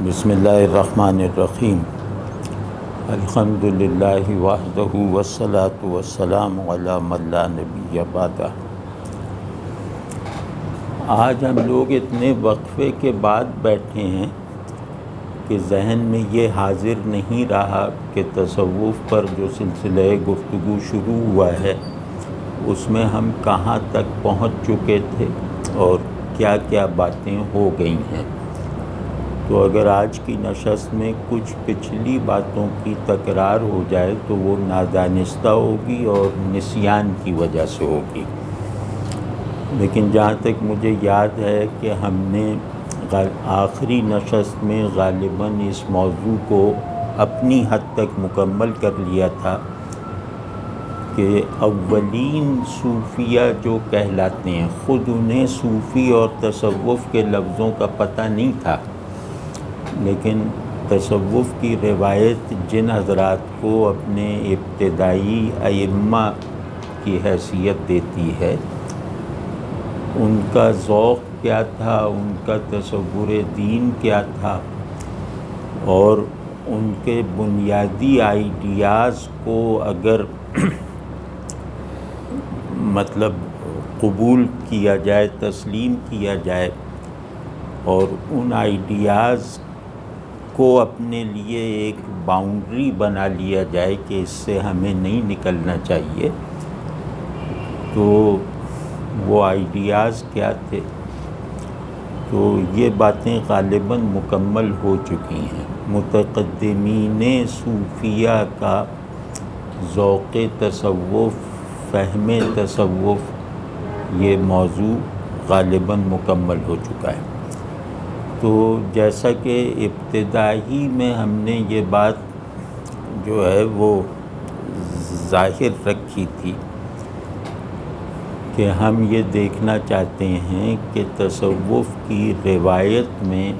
بسم اللہ الرحمن الرحیم۔ الحمد للہ وحدہ والصلاة والسلام علی من لا نبی بعدہ۔ آج ہم لوگ اتنے وقفے کے بعد بیٹھے ہیں کہ ذہن میں یہ حاضر نہیں رہا کہ تصوف پر جو سلسلہ گفتگو شروع ہوا ہے اس میں ہم کہاں تک پہنچ چکے تھے اور کیا کیا باتیں ہو گئی ہیں۔ تو اگر آج کی نشست میں کچھ پچھلی باتوں کی تکرار ہو جائے تو وہ نادانستہ ہوگی اور نسیان کی وجہ سے ہوگی، لیکن جہاں تک مجھے یاد ہے کہ ہم نے آخری نشست میں غالباً اس موضوع کو اپنی حد تک مکمل کر لیا تھا کہ اولین صوفیہ جو کہلاتے ہیں، خود انہیں صوفی اور تصوف کے لفظوں کا پتہ نہیں تھا، لیکن تصوف کی روایت جن حضرات کو اپنے ابتدائی ائمہ کی حیثیت دیتی ہے، ان کا ذوق کیا تھا، ان کا تصور دین کیا تھا، اور ان کے بنیادی آئیڈیاز کو اگر قبول کیا جائے، تسلیم کیا جائے اور ان آئیڈیاز کو اپنے لیے ایک باؤنڈری بنا لیا جائے کہ اس سے ہمیں نہیں نکلنا چاہیے، تو وہ آئیڈیاز کیا تھے۔ تو یہ باتیں غالباً مکمل ہو چکی ہیں۔ متقدمین صوفیہ کا ذوق تصوف، فہم تصوف، یہ موضوع غالباً مکمل ہو چکا ہے۔ تو جیسا کہ ابتدائی میں ہم نے یہ بات جو ہے وہ ظاہر رکھی تھی کہ ہم یہ دیکھنا چاہتے ہیں کہ تصوف کی روایت میں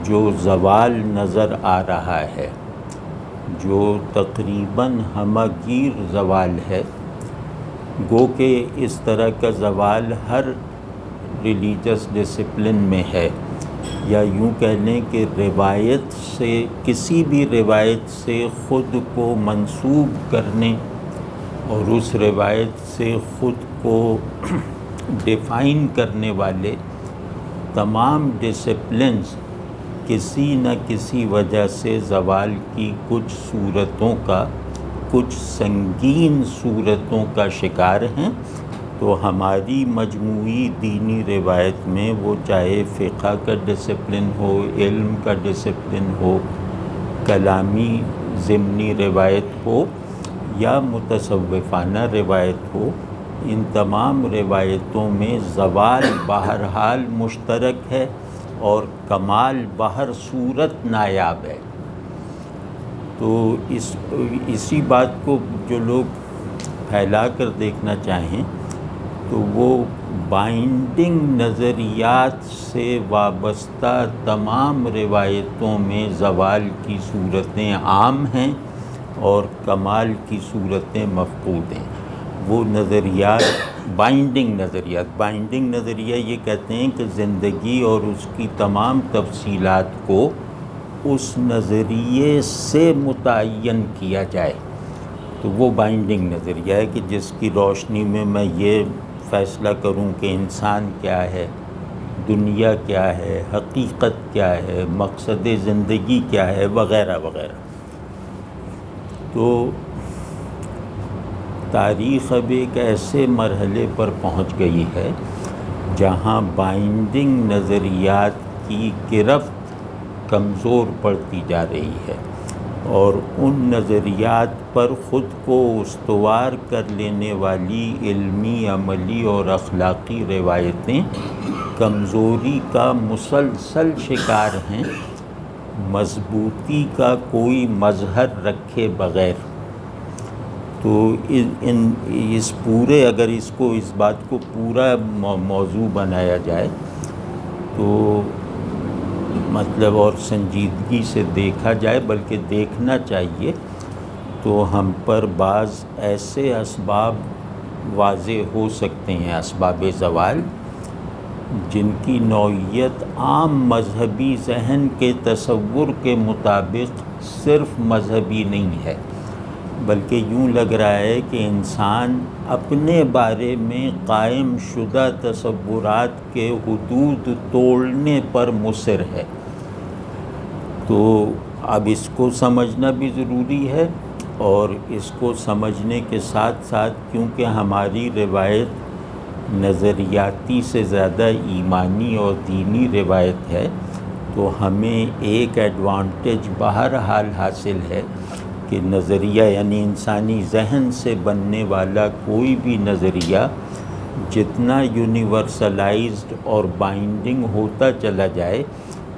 جو زوال نظر آ رہا ہے، جو تقریباً ہمہ گیر زوال ہے، گو کہ اس طرح کا زوال ہر ریلیجس ڈسپلن میں ہے، یا یوں کہہ لیں کہ روایت سے، کسی بھی روایت سے خود کو منسوب کرنے اور اس روایت سے خود کو ڈیفائن کرنے والے تمام ڈسپلنز کسی نہ کسی وجہ سے زوال کی کچھ صورتوں کا، کچھ سنگین صورتوں کا شکار ہیں۔ تو ہماری مجموعی دینی روایت میں، وہ چاہے فقہ کا ڈسپلن ہو، علم کا ڈسپلن ہو، کلامی ضمنی روایت ہو یا متصوفانہ روایت ہو، ان تمام روایتوں میں زوال بہرحال مشترک ہے اور کمال بہر صورت نایاب ہے۔ تو اسی بات کو جو لوگ پھیلا کر دیکھنا چاہیں تو وہ بائنڈنگ نظریات سے وابستہ تمام روایتوں میں زوال کی صورتیں عام ہیں اور کمال کی صورتیں مفقود ہیں۔ وہ نظریات بائنڈنگ نظریہ یہ کہتے ہیں کہ زندگی اور اس کی تمام تفصیلات کو اس نظریے سے متعین کیا جائے، تو وہ بائنڈنگ نظریہ ہے کہ جس کی روشنی میں یہ فیصلہ کروں کہ انسان کیا ہے، دنیا کیا ہے، حقیقت کیا ہے، مقصد زندگی کیا ہے، وغیرہ وغیرہ۔ تو تاریخ اب ایک ایسے مرحلے پر پہنچ گئی ہے جہاں بائنڈنگ نظریات کی گرفت کمزور پڑتی جا رہی ہے، اور ان نظریات پر خود کو استوار کر لینے والی علمی، عملی اور اخلاقی روایتیں کمزوری کا مسلسل شکار ہیں، مضبوطی کا کوئی مظہر رکھے بغیر۔ تو اگر اس بات کو پورا موضوع بنایا جائے تو اور سنجیدگی سے دیکھا جائے، بلکہ دیکھنا چاہیے، تو ہم پر بعض ایسے اسباب واضح ہو سکتے ہیں، اسباب زوال، جن کی نوعیت عام مذہبی ذہن کے تصور کے مطابق صرف مذہبی نہیں ہے، بلکہ یوں لگ رہا ہے کہ انسان اپنے بارے میں قائم شدہ تصورات کے حدود توڑنے پر مصر ہے۔ تو اب اس کو سمجھنا بھی ضروری ہے، اور اس کو سمجھنے کے ساتھ ساتھ کیونکہ ہماری روایت نظریاتی سے زیادہ ایمانی اور دینی روایت ہے، تو ہمیں ایک ایڈوانٹیج بہرحال حاصل ہے کہ نظریہ یعنی انسانی ذہن سے بننے والا کوئی بھی نظریہ جتنا یونیورسلائزڈ اور بائنڈنگ ہوتا چلا جائے،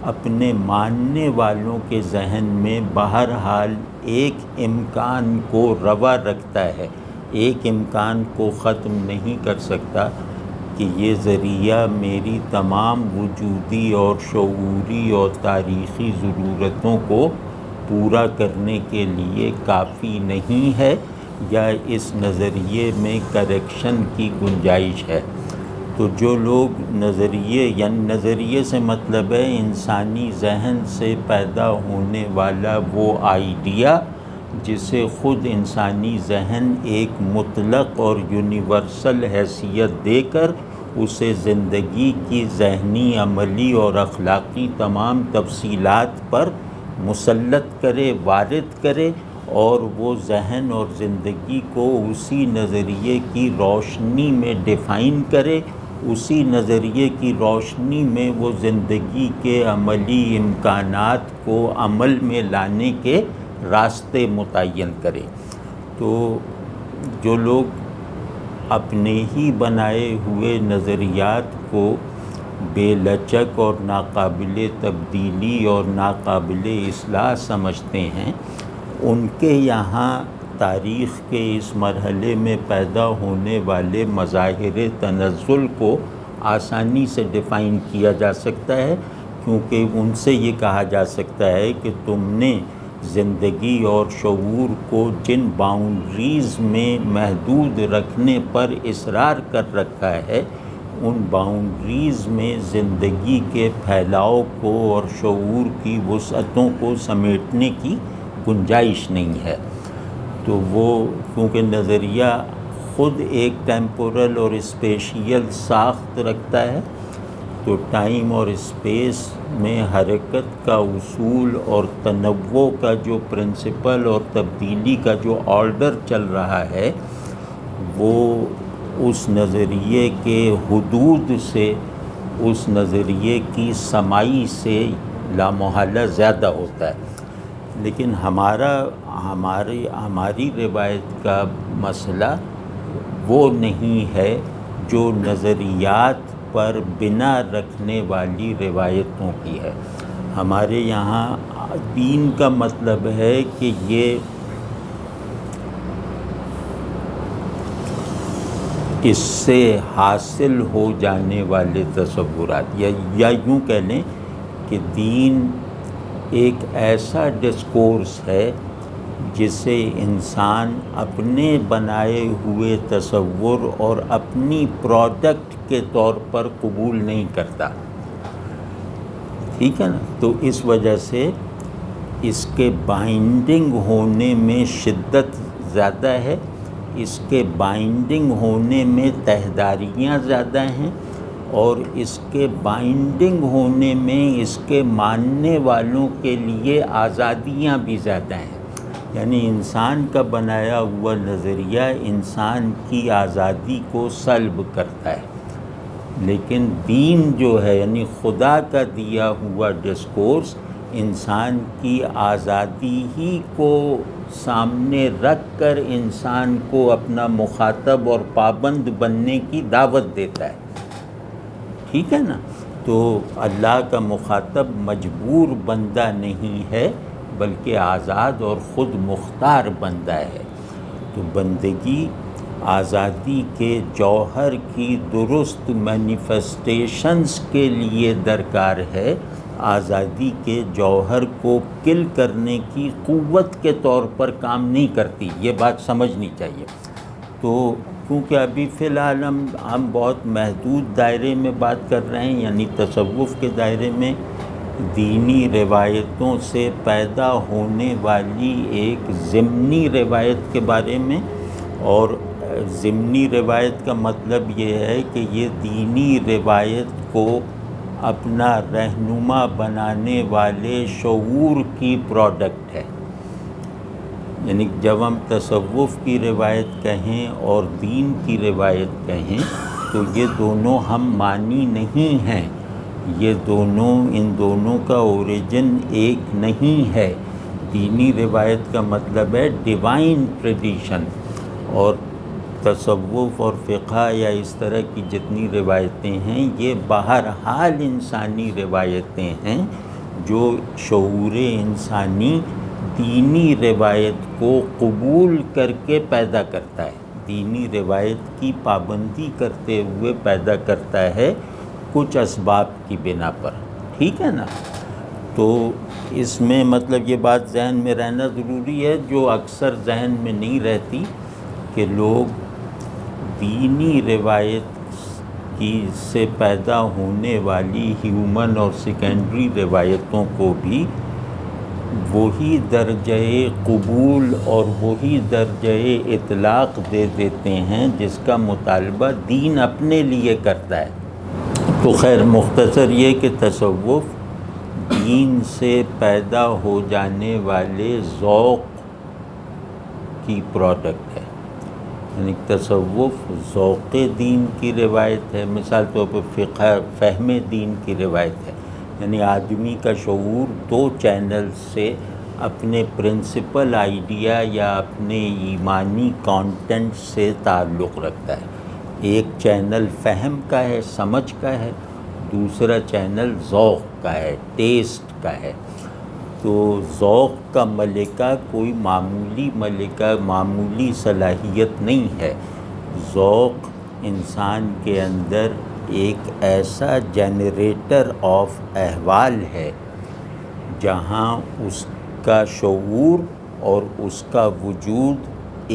اپنے ماننے والوں کے ذہن میں بہرحال ایک امکان کو روا رکھتا ہے، ایک امکان کو ختم نہیں کر سکتا کہ یہ ذریعہ میری تمام وجودی اور شعوری اور تاریخی ضرورتوں کو پورا کرنے کے لیے کافی نہیں ہے، یا اس نظریے میں کریکشن کی گنجائش ہے۔ تو جو لوگ نظریے سے مطلب ہے انسانی ذہن سے پیدا ہونے والا وہ آئیڈیا جسے خود انسانی ذہن ایک مطلق اور یونیورسل حیثیت دے کر اسے زندگی کی ذہنی، عملی اور اخلاقی تمام تفصیلات پر مسلط کرے، وارد کرے، اور وہ ذہن اور زندگی کو اسی نظریے کی روشنی میں ڈیفائن کرے، اسی نظریے کی روشنی میں وہ زندگی کے عملی امکانات کو عمل میں لانے کے راستے متعین کرے۔ تو جو لوگ اپنے ہی بنائے ہوئے نظریات کو بے لچک اور ناقابل تبدیلی اور ناقابل اصلاح سمجھتے ہیں، ان کے یہاں تاریخ کے اس مرحلے میں پیدا ہونے والے مظاہر تنزل کو آسانی سے ڈیفائن کیا جا سکتا ہے، کیونکہ ان سے یہ کہا جا سکتا ہے کہ تم نے زندگی اور شعور کو جن باؤنڈریز میں محدود رکھنے پر اصرار کر رکھا ہے، ان باؤنڈریز میں زندگی کے پھیلاؤ کو اور شعور کی وسعتوں کو سمیٹنے کی گنجائش نہیں ہے۔ تو وہ کیونکہ نظریہ خود ایک ٹیمپورل اور اسپیشیل ساخت رکھتا ہے، تو ٹائم اور اسپیس میں حرکت کا اصول اور تنوع کا جو پرنسپل اور تبدیلی کا جو آرڈر چل رہا ہے، وہ اس نظریے کے حدود سے، اس نظریے کی سمائی سے لامحالہ زیادہ ہوتا ہے۔ لیکن ہماری روایت کا مسئلہ وہ نہیں ہے جو نظریات پر بنا رکھنے والی روایتوں کی ہے۔ ہمارے یہاں دین کا مطلب ہے کہ یہ اس سے حاصل ہو جانے والے تصورات، یا یوں کہہ لیں کہ دین ایک ایسا ڈسکورس ہے جسے انسان اپنے بنائے ہوئے تصور اور اپنی پروڈکٹ کے طور پر قبول نہیں کرتا، ٹھیک ہے نا؟ تو اس وجہ سے اس کے بائنڈنگ ہونے میں شدت زیادہ ہے، اس کے بائنڈنگ ہونے میں تہداریاں زیادہ ہیں، اور اس کے بائنڈنگ ہونے میں اس کے ماننے والوں کے لیے آزادیاں بھی زیادہ ہیں۔ یعنی انسان کا بنایا ہوا نظریہ انسان کی آزادی کو سلب کرتا ہے، لیکن دین جو ہے یعنی خدا کا دیا ہوا ڈسکورس انسان کی آزادی ہی کو سامنے رکھ کر انسان کو اپنا مخاطب اور پابند بننے کی دعوت دیتا ہے، ٹھیک ہے نا؟ تو اللہ کا مخاطب مجبور بندہ نہیں ہے، بلکہ آزاد اور خود مختار بندہ ہے۔ تو بندگی آزادی کے جوہر کی درست مینیفیسٹیشنز کے لیے درکار ہے، آزادی کے جوہر کو کل کرنے کی قوت کے طور پر کام نہیں کرتی، یہ بات سمجھنی چاہیے۔ تو کیونکہ ابھی فی الحال ہم بہت محدود دائرے میں بات کر رہے ہیں، یعنی تصوف کے دائرے میں دینی روایتوں سے پیدا ہونے والی ایک ضمنی روایت کے بارے میں، اور ضمنی روایت کا مطلب یہ ہے کہ یہ دینی روایت کو اپنا رہنما بنانے والے شعور کی پروڈکٹ ہے۔ یعنی جب ہم تصوف کی روایت کہیں اور دین کی روایت کہیں تو یہ دونوں ہم معنی نہیں ہیں، یہ دونوں، ان دونوں کا اوریجن ایک نہیں ہے۔ دینی روایت کا مطلب ہے ڈیوائن ٹریڈیشن، اور تصوف اور فقہ یا اس طرح کی جتنی روایتیں ہیں یہ بہرحال انسانی روایتیں ہیں جو شعور انسانی دینی روایت کو قبول کر کے پیدا کرتا ہے، دینی روایت کی پابندی کرتے ہوئے پیدا کرتا ہے کچھ اسباب کی بنا پر، ٹھیک ہے نا؟ تو اس میں مطلب یہ بات ذہن میں رہنا ضروری ہے جو اکثر ذہن میں نہیں رہتی، کہ لوگ دینی روایت کی سے پیدا ہونے والی ہیومن اور سیکنڈری روایتوں کو بھی وہی درجہ قبول اور وہی درجہ اطلاق دے دیتے ہیں جس کا مطالبہ دین اپنے لیے کرتا ہے۔ تو خیر مختصر یہ کہ تصوف دین سے پیدا ہو جانے والے ذوق کی پروڈکٹ ہے، یعنی تصوف ذوق دین کی روایت ہے، مثال طور پر فقہ فہم دین کی روایت ہے، یعنی آدمی کا شعور دو چینل سے اپنے پرنسپل آئیڈیا یا اپنے ایمانی کانٹینٹ سے تعلق رکھتا ہے۔ ایک چینل فہم کا ہے، سمجھ کا ہے، دوسرا چینل ذوق کا ہے، ٹیسٹ کا ہے۔ تو ذوق کا ملکہ کوئی معمولی ملکہ، معمولی صلاحیت نہیں ہے۔ ذوق انسان کے اندر ایک ایسا جنریٹر آف احوال ہے جہاں اس کا شعور اور اس کا وجود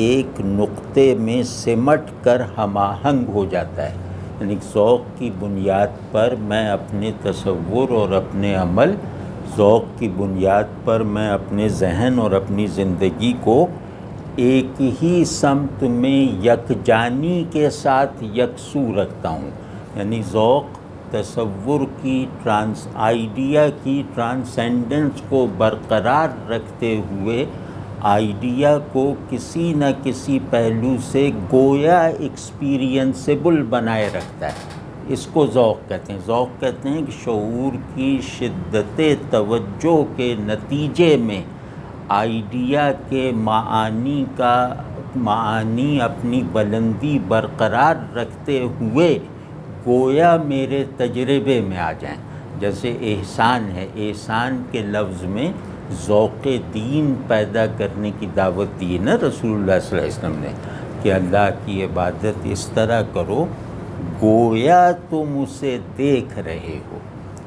ایک نقطے میں سمٹ کر ہم آہنگ ہو جاتا ہے۔ یعنی ذوق کی بنیاد پر میں اپنے تصور اور اپنے عمل، ذوق کی بنیاد پر میں اپنے ذہن اور اپنی زندگی کو ایک ہی سمت میں یکجانی کے ساتھ یکسو رکھتا ہوں۔ یعنی ذوق تصور کی آئیڈیا کی ٹرانسینڈنس کو برقرار رکھتے ہوئے آئیڈیا کو کسی نہ کسی پہلو سے گویا ایکسپیرینسیبل بنائے رکھتا ہے۔ اس کو ذوق کہتے ہیں۔ ذوق کہتے ہیں کہ شعور کی شدت توجہ کے نتیجے میں آئیڈیا کے معانی اپنی بلندی برقرار رکھتے ہوئے گویا میرے تجربے میں آ جائیں۔ جیسے احسان ہے، احسان کے لفظ میں ذوق دین پیدا کرنے کی دعوت دی نا رسول اللہ صلی اللہ علیہ وسلم نے، کہ اللہ کی عبادت اس طرح کرو گویا تم اسے دیکھ رہے ہو۔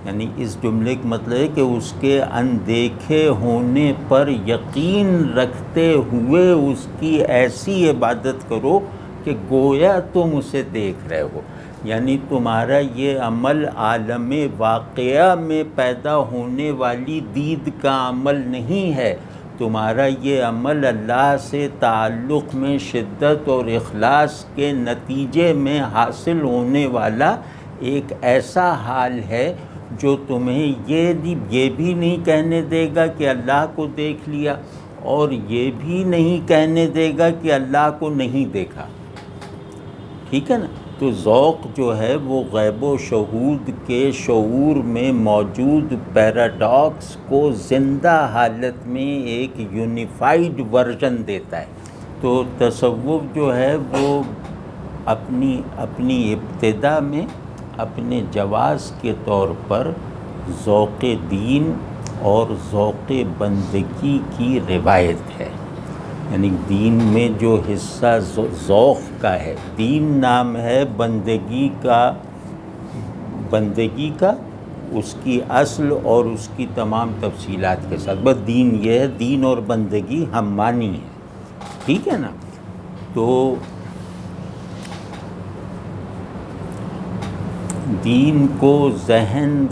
یعنی اس جملے کا مطلب ہے کہ اس کے اندیکھے ہونے پر یقین رکھتے ہوئے اس کی ایسی عبادت کرو کہ گویا تم اسے دیکھ رہے ہو۔ یعنی تمہارا یہ عمل عالم واقعہ میں پیدا ہونے والی دید کا عمل نہیں ہے، تمہارا یہ عمل اللہ سے تعلق میں شدت اور اخلاص کے نتیجے میں حاصل ہونے والا ایک ایسا حال ہے جو تمہیں یہ بھی نہیں کہنے دے گا کہ اللہ کو دیکھ لیا، اور یہ بھی نہیں کہنے دے گا کہ اللہ کو نہیں دیکھا، ٹھیک ہے نا؟ تو ذوق جو ہے وہ غیب و شہود کے شعور میں موجود پیراڈاکس کو زندہ حالت میں ایک یونیفائڈ ورژن دیتا ہے۔ تو تصوف جو ہے وہ اپنی ابتدا میں اپنے جواز کے طور پر ذوق دین اور ذوق بندگی کی روایت ہے۔ یعنی دین میں جو حصہ ذوق کا ہے، دین نام ہے بندگی کا اس کی اصل اور اس کی تمام تفصیلات کے ساتھ، بس دین یہ ہے، دین اور بندگی ہم معنی ہے، ٹھیک ہے نا؟ تو دین کو ذہن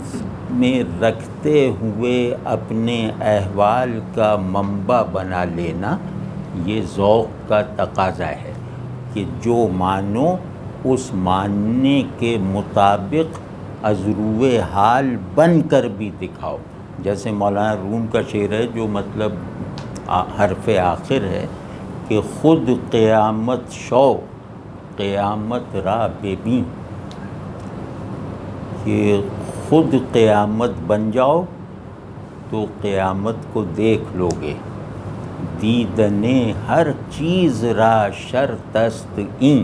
میں رکھتے ہوئے اپنے احوال کا منبع بنا لینا یہ ذوق کا تقاضا ہے کہ جو مانو اس ماننے کے مطابق ازرو حال بن کر بھی دکھاؤ. جیسے مولانا روم کا شعر ہے جو مطلب حرف آخر ہے کہ خود قیامت شو قیامت را ببین، کہ خود قیامت بن جاؤ تو قیامت کو دیکھ لو گے. دیدنے ہر چیز را شرط است این،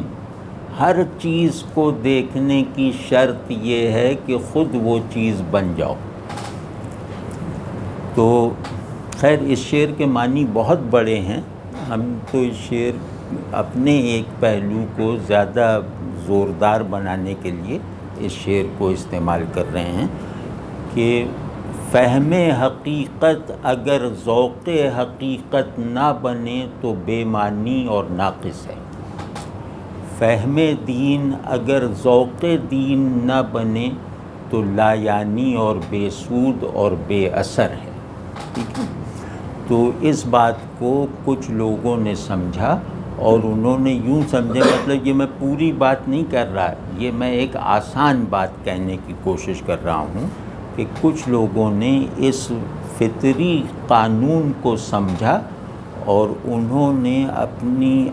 ہر چیز کو دیکھنے کی شرط یہ ہے کہ خود وہ چیز بن جاؤ. تو خیر اس شعر کے معنی بہت بڑے ہیں. ہم تو اس شعر اپنے ایک پہلو کو زیادہ زوردار بنانے کے لیے اس شعر کو استعمال کر رہے ہیں کہ فہم حقیقت اگر ذوق حقیقت نہ بنے تو بے معنی اور ناقص ہے. فہم دین اگر ذوق دین نہ بنے تو لا یعنی اور بے سود اور بے اثر ہے. ٹھیک ہے. تو اس بات کو کچھ لوگوں نے سمجھا اور انہوں نے یوں سمجھے، مطلب یہ میں پوری بات نہیں کر رہا، یہ میں ایک آسان بات کہنے کی کوشش کر رہا ہوں کہ کچھ لوگوں نے اس فطری قانون کو سمجھا اور انہوں نے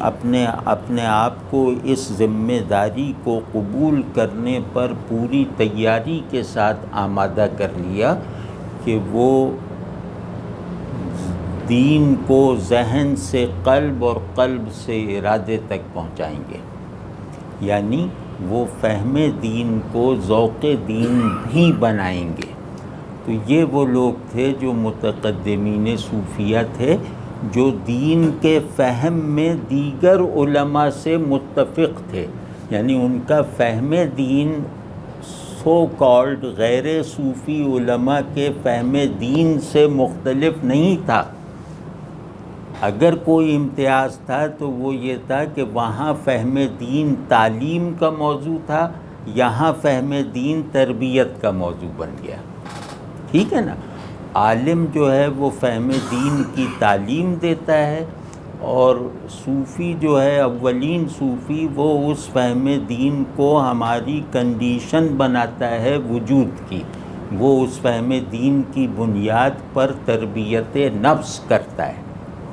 اپنے آپ کو اس ذمہ داری کو قبول کرنے پر پوری تیاری کے ساتھ آمادہ کر لیا کہ وہ دین کو ذہن سے قلب اور قلب سے ارادے تک پہنچائیں گے. یعنی وہ فہم دین کو ذوق دین بھی بنائیں گے. تو یہ وہ لوگ تھے جو متقدمین صوفیہ تھے، جو دین کے فہم میں دیگر علماء سے متفق تھے. یعنی ان کا فہم دین سو کالڈ غیر صوفی علماء کے فہم دین سے مختلف نہیں تھا. اگر کوئی امتیاز تھا تو وہ یہ تھا کہ وہاں فہم دین تعلیم کا موضوع تھا، یہاں فہم دین تربیت کا موضوع بن گیا. ٹھیک ہے نا. عالم جو ہے وہ فہم دین کی تعلیم دیتا ہے، اور صوفی جو ہے اولین صوفی وہ اس فہم دین کو ہماری کنڈیشن بناتا ہے وجود کی. وہ اس فہم دین کی بنیاد پر تربیت نفس کرتا ہے.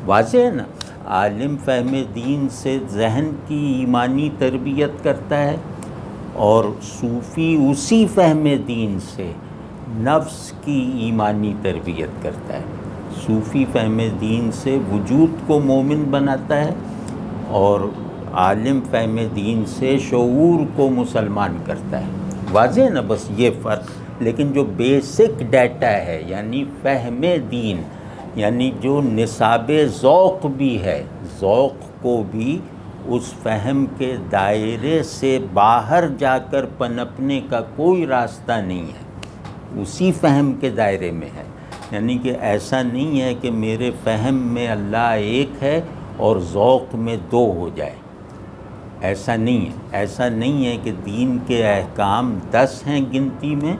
واضح ہے نا. عالم فہم دین سے ذہن کی ایمانی تربیت کرتا ہے، اور صوفی اسی فہم دین سے نفس کی ایمانی تربیت کرتا ہے. صوفی فہم دین سے وجود کو مومن بناتا ہے، اور عالم فہم دین سے شعور کو مسلمان کرتا ہے. واضح ہے نا. بس یہ فرق. لیکن جو بیسک ڈیٹا ہے یعنی فہم دین، یعنی جو نصاب ذوق بھی ہے، ذوق کو بھی اس فہم کے دائرے سے باہر جا کر پنپنے کا کوئی راستہ نہیں ہے، اسی فہم کے دائرے میں ہے. یعنی کہ ایسا نہیں ہے کہ میرے فہم میں اللہ ایک ہے اور ذوق میں دو ہو جائے. ایسا نہیں ہے. ایسا نہیں ہے کہ دین کے احکام 10 ہیں گنتی میں،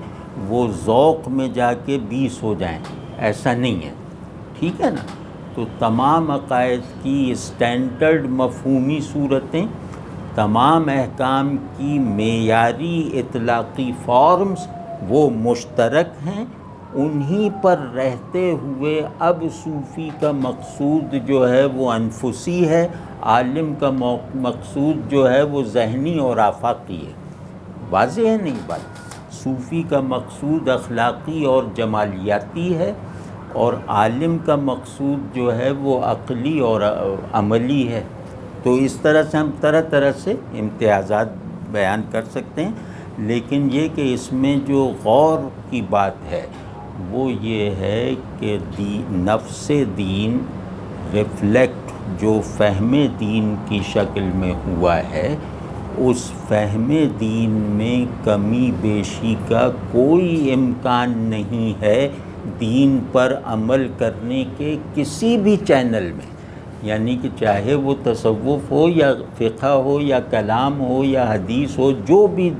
وہ ذوق میں جا کے 20 ہو جائیں. ایسا نہیں ہے. ٹھیک ہے نا. تو تمام عقائد کی اسٹینڈرڈ مفہومی صورتیں، تمام احکام کی معیاری اطلاقی فارمز وہ مشترک ہیں. انہی پر رہتے ہوئے اب صوفی کا مقصود جو ہے وہ انفسی ہے، عالم کا مقصود جو ہے وہ ذہنی اور آفاقی ہے. واضح ہے نہیں بات. صوفی کا مقصود اخلاقی اور جمالیاتی ہے، اور عالم کا مقصود جو ہے وہ عقلی اور عملی ہے. تو اس طرح سے ہم طرح طرح سے امتیازات بیان کر سکتے ہیں. لیکن یہ کہ اس میں جو غور کی بات ہے وہ یہ ہے کہ نفس دین ریفلیکٹ جو فہم دین کی شکل میں ہوا ہے، اس فہم دین میں کمی بیشی کا کوئی امکان نہیں ہے دین پر عمل کرنے کے کسی بھی چینل میں. یعنی کہ چاہے وہ تصوف ہو یا فقہ ہو یا کلام ہو یا حدیث ہو، جو بھی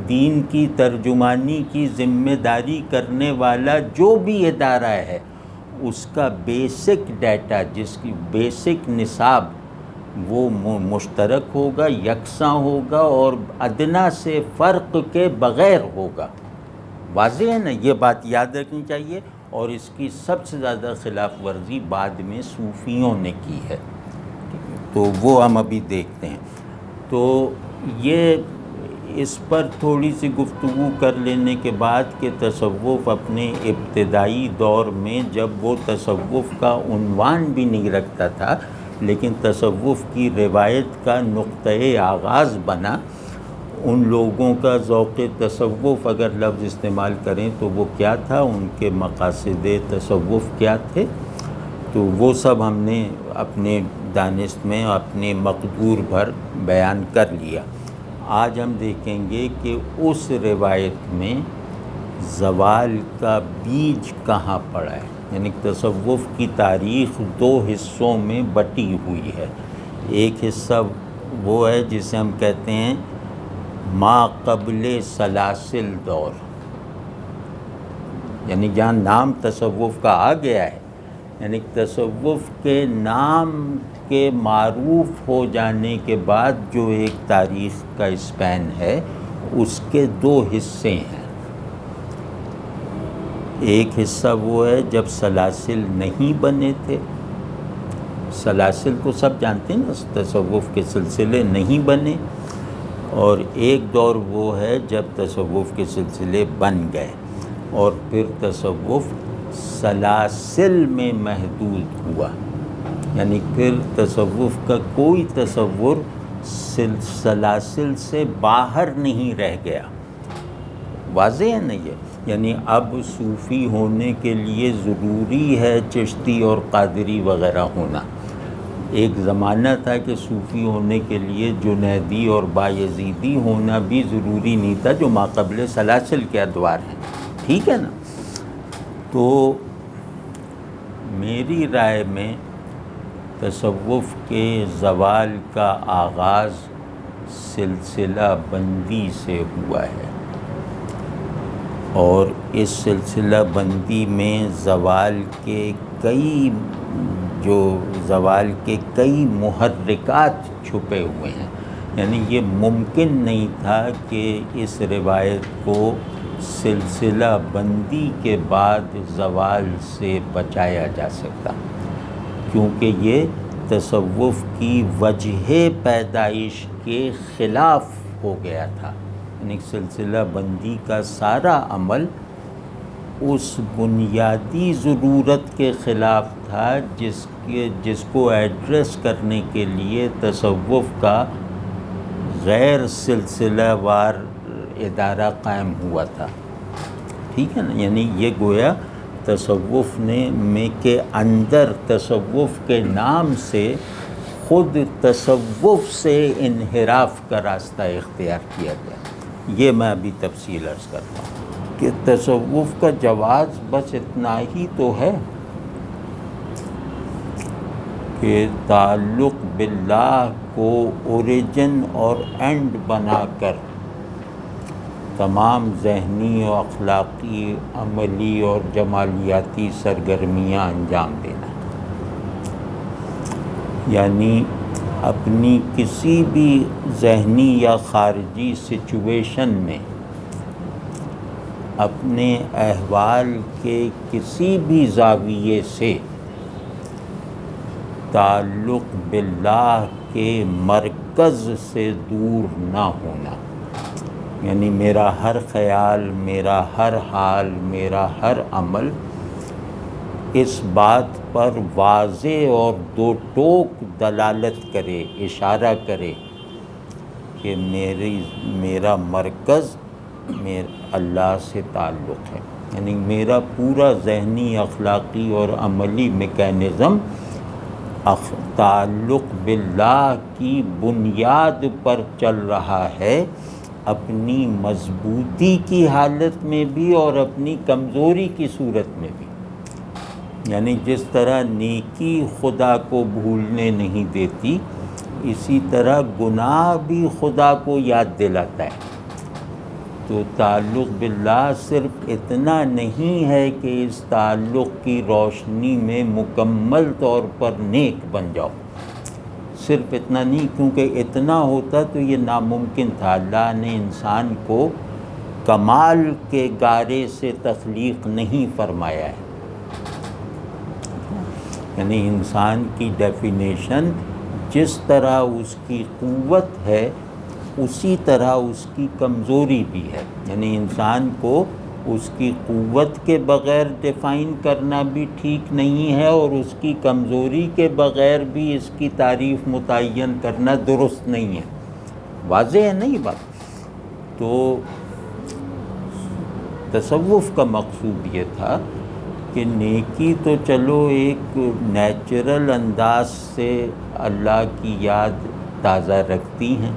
دین کی ترجمانی کی ذمہ داری کرنے والا جو بھی ادارہ ہے، اس کا بیسک ڈیٹا، جس کی بیسک نصاب، وہ مشترک ہوگا، یکساں ہوگا اور ادنا سے فرق کے بغیر ہوگا۔ واضح ہے نا، یہ بات یاد رکھنی چاہیے۔ اور اس کی سب سے زیادہ خلاف ورزی بعد میں صوفیوں نے کی ہے، تو وہ ہم ابھی دیکھتے ہیں۔ تو یہ اس پر تھوڑی سی گفتگو کر لینے کے بعد کہ تصوف اپنے ابتدائی دور میں، جب وہ تصوف کا عنوان بھی نہیں رکھتا تھا لیکن تصوف کی روایت کا نقطۂ آغاز بنا، ان لوگوں کا ذوق تصوف اگر لفظ استعمال کریں تو وہ کیا تھا، ان کے مقاصد تصوف کیا تھے، تو وہ سب ہم نے اپنے دانست میں اپنے مقدور بھر بیان کر لیا۔ آج ہم دیکھیں گے کہ اس روایت میں زوال کا بیج کہاں پڑا ہے، یعنی تصوف کی تاریخ دو حصوں میں بٹی ہوئی ہے۔ ایک حصہ وہ ہے جسے ہم کہتے ہیں ما قبل سلاسل دور، یعنی جہاں نام تصوف کا آ گیا ہے، یعنی تصوف کے نام کے معروف ہو جانے کے بعد جو ایک تاریخ کا اسپین ہے، اس کے دو حصے ہیں۔ ایک حصہ وہ ہے جب سلاسل نہیں بنے تھے، سلاسل کو سب جانتے ہیں نا، تصوف کے سلسلے نہیں بنے، اور ایک دور وہ ہے جب تصوف کے سلسلے بن گئے اور پھر تصوف سلاسل میں محدود ہوا، یعنی پھر تصوف کا کوئی تصور سلاسل سے باہر نہیں رہ گیا۔ واضح ہے نا یہ، یعنی اب صوفی ہونے کے لیے ضروری ہے چشتی اور قادری وغیرہ ہونا۔ ایک زمانہ تھا کہ صوفی ہونے کے لیے جنیدی اور بایزیدی ہونا بھی ضروری نہیں تھا، جو ماقبل سلاسل کے ادوار ہیں، ٹھیک ہے نا۔ تو میری رائے میں تصوف کے زوال کا آغاز سلسلہ بندی سے ہوا ہے، اور اس سلسلہ بندی میں زوال کے کئی محرکات چھپے ہوئے ہیں، یعنی یہ ممکن نہیں تھا کہ اس روایت کو سلسلہ بندی کے بعد زوال سے بچایا جا سکتا، کیونکہ یہ تصوف کی وجہ پیدائش کے خلاف ہو گیا تھا، یعنی سلسلہ بندی کا سارا عمل اس بنیادی ضرورت کے خلاف تھا جس کو ایڈریس کرنے کے لیے تصوف کا غیر سلسلہ وار ادارہ قائم ہوا تھا، ٹھیک ہے نا۔ یعنی یہ گویا تصوف کے اندر تصوف کے نام سے خود تصوف سے انحراف کا راستہ اختیار کیا گیا۔ یہ میں ابھی تفصیل عرض کرتا ہوں کہ تصوف کا جواز بس اتنا ہی تو ہے کہ تعلق باللہ کو اوریجن اور اینڈ بنا کر تمام ذہنی و اخلاقی، عملی اور جمالیاتی سرگرمیاں انجام دینا، یعنی اپنی کسی بھی ذہنی یا خارجی سچویشن میں اپنے احوال کے کسی بھی زاویے سے تعلق باللہ کے مرکز سے دور نہ ہونا، یعنی میرا ہر خیال، میرا ہر حال، میرا ہر عمل اس بات پر واضح اور دو ٹوک دلالت کرے، اشارہ کرے کہ میرا مرکز اللہ سے تعلق ہے، یعنی میرا پورا ذہنی، اخلاقی اور عملی میکینزم تعلق باللہ کی بنیاد پر چل رہا ہے، اپنی مضبوطی کی حالت میں بھی اور اپنی کمزوری کی صورت میں بھی۔ یعنی جس طرح نیکی خدا کو بھولنے نہیں دیتی، اسی طرح گناہ بھی خدا کو یاد دلاتا ہے۔ تو تعلق باللہ صرف اتنا نہیں ہے کہ اس تعلق کی روشنی میں مکمل طور پر نیک بن جاؤ، صرف اتنا نہیں، کیونکہ اتنا ہوتا تو یہ ناممکن تھا۔ اللہ نے انسان کو کمال کے گارے سے تخلیق نہیں فرمایا ہے، یعنی انسان کی ڈیفینیشن جس طرح اس کی قوت ہے اسی طرح اس کی کمزوری بھی ہے، یعنی انسان کو اس کی قوت کے بغیر ڈیفائن کرنا بھی ٹھیک نہیں ہے، اور اس کی کمزوری کے بغیر بھی اس کی تعریف متعین کرنا درست نہیں ہے۔ واضح ہے نہیں بات؟ تو تصوف کا مقصود یہ تھا کہ نیکی تو چلو ایک نیچرل انداز سے اللہ کی یاد تازہ رکھتی ہیں،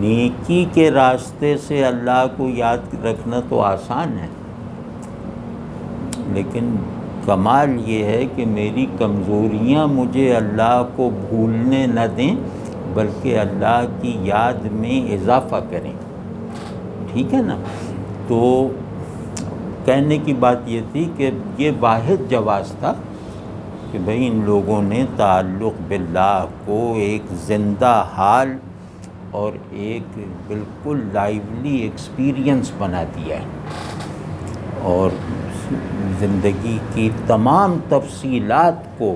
نیکی کے راستے سے اللہ کو یاد رکھنا تو آسان ہے، لیکن کمال یہ ہے کہ میری کمزوریاں مجھے اللہ کو بھولنے نہ دیں بلکہ اللہ کی یاد میں اضافہ کریں، ٹھیک ہے نا؟ تو کہنے کی بات یہ تھی کہ یہ واحد جواز تھا کہ بھئی ان لوگوں نے تعلق باللہ کو ایک زندہ حال اور ایک بالکل لائیولی ایکسپیرینس بنا دیا ہے، اور زندگی کی تمام تفصیلات کو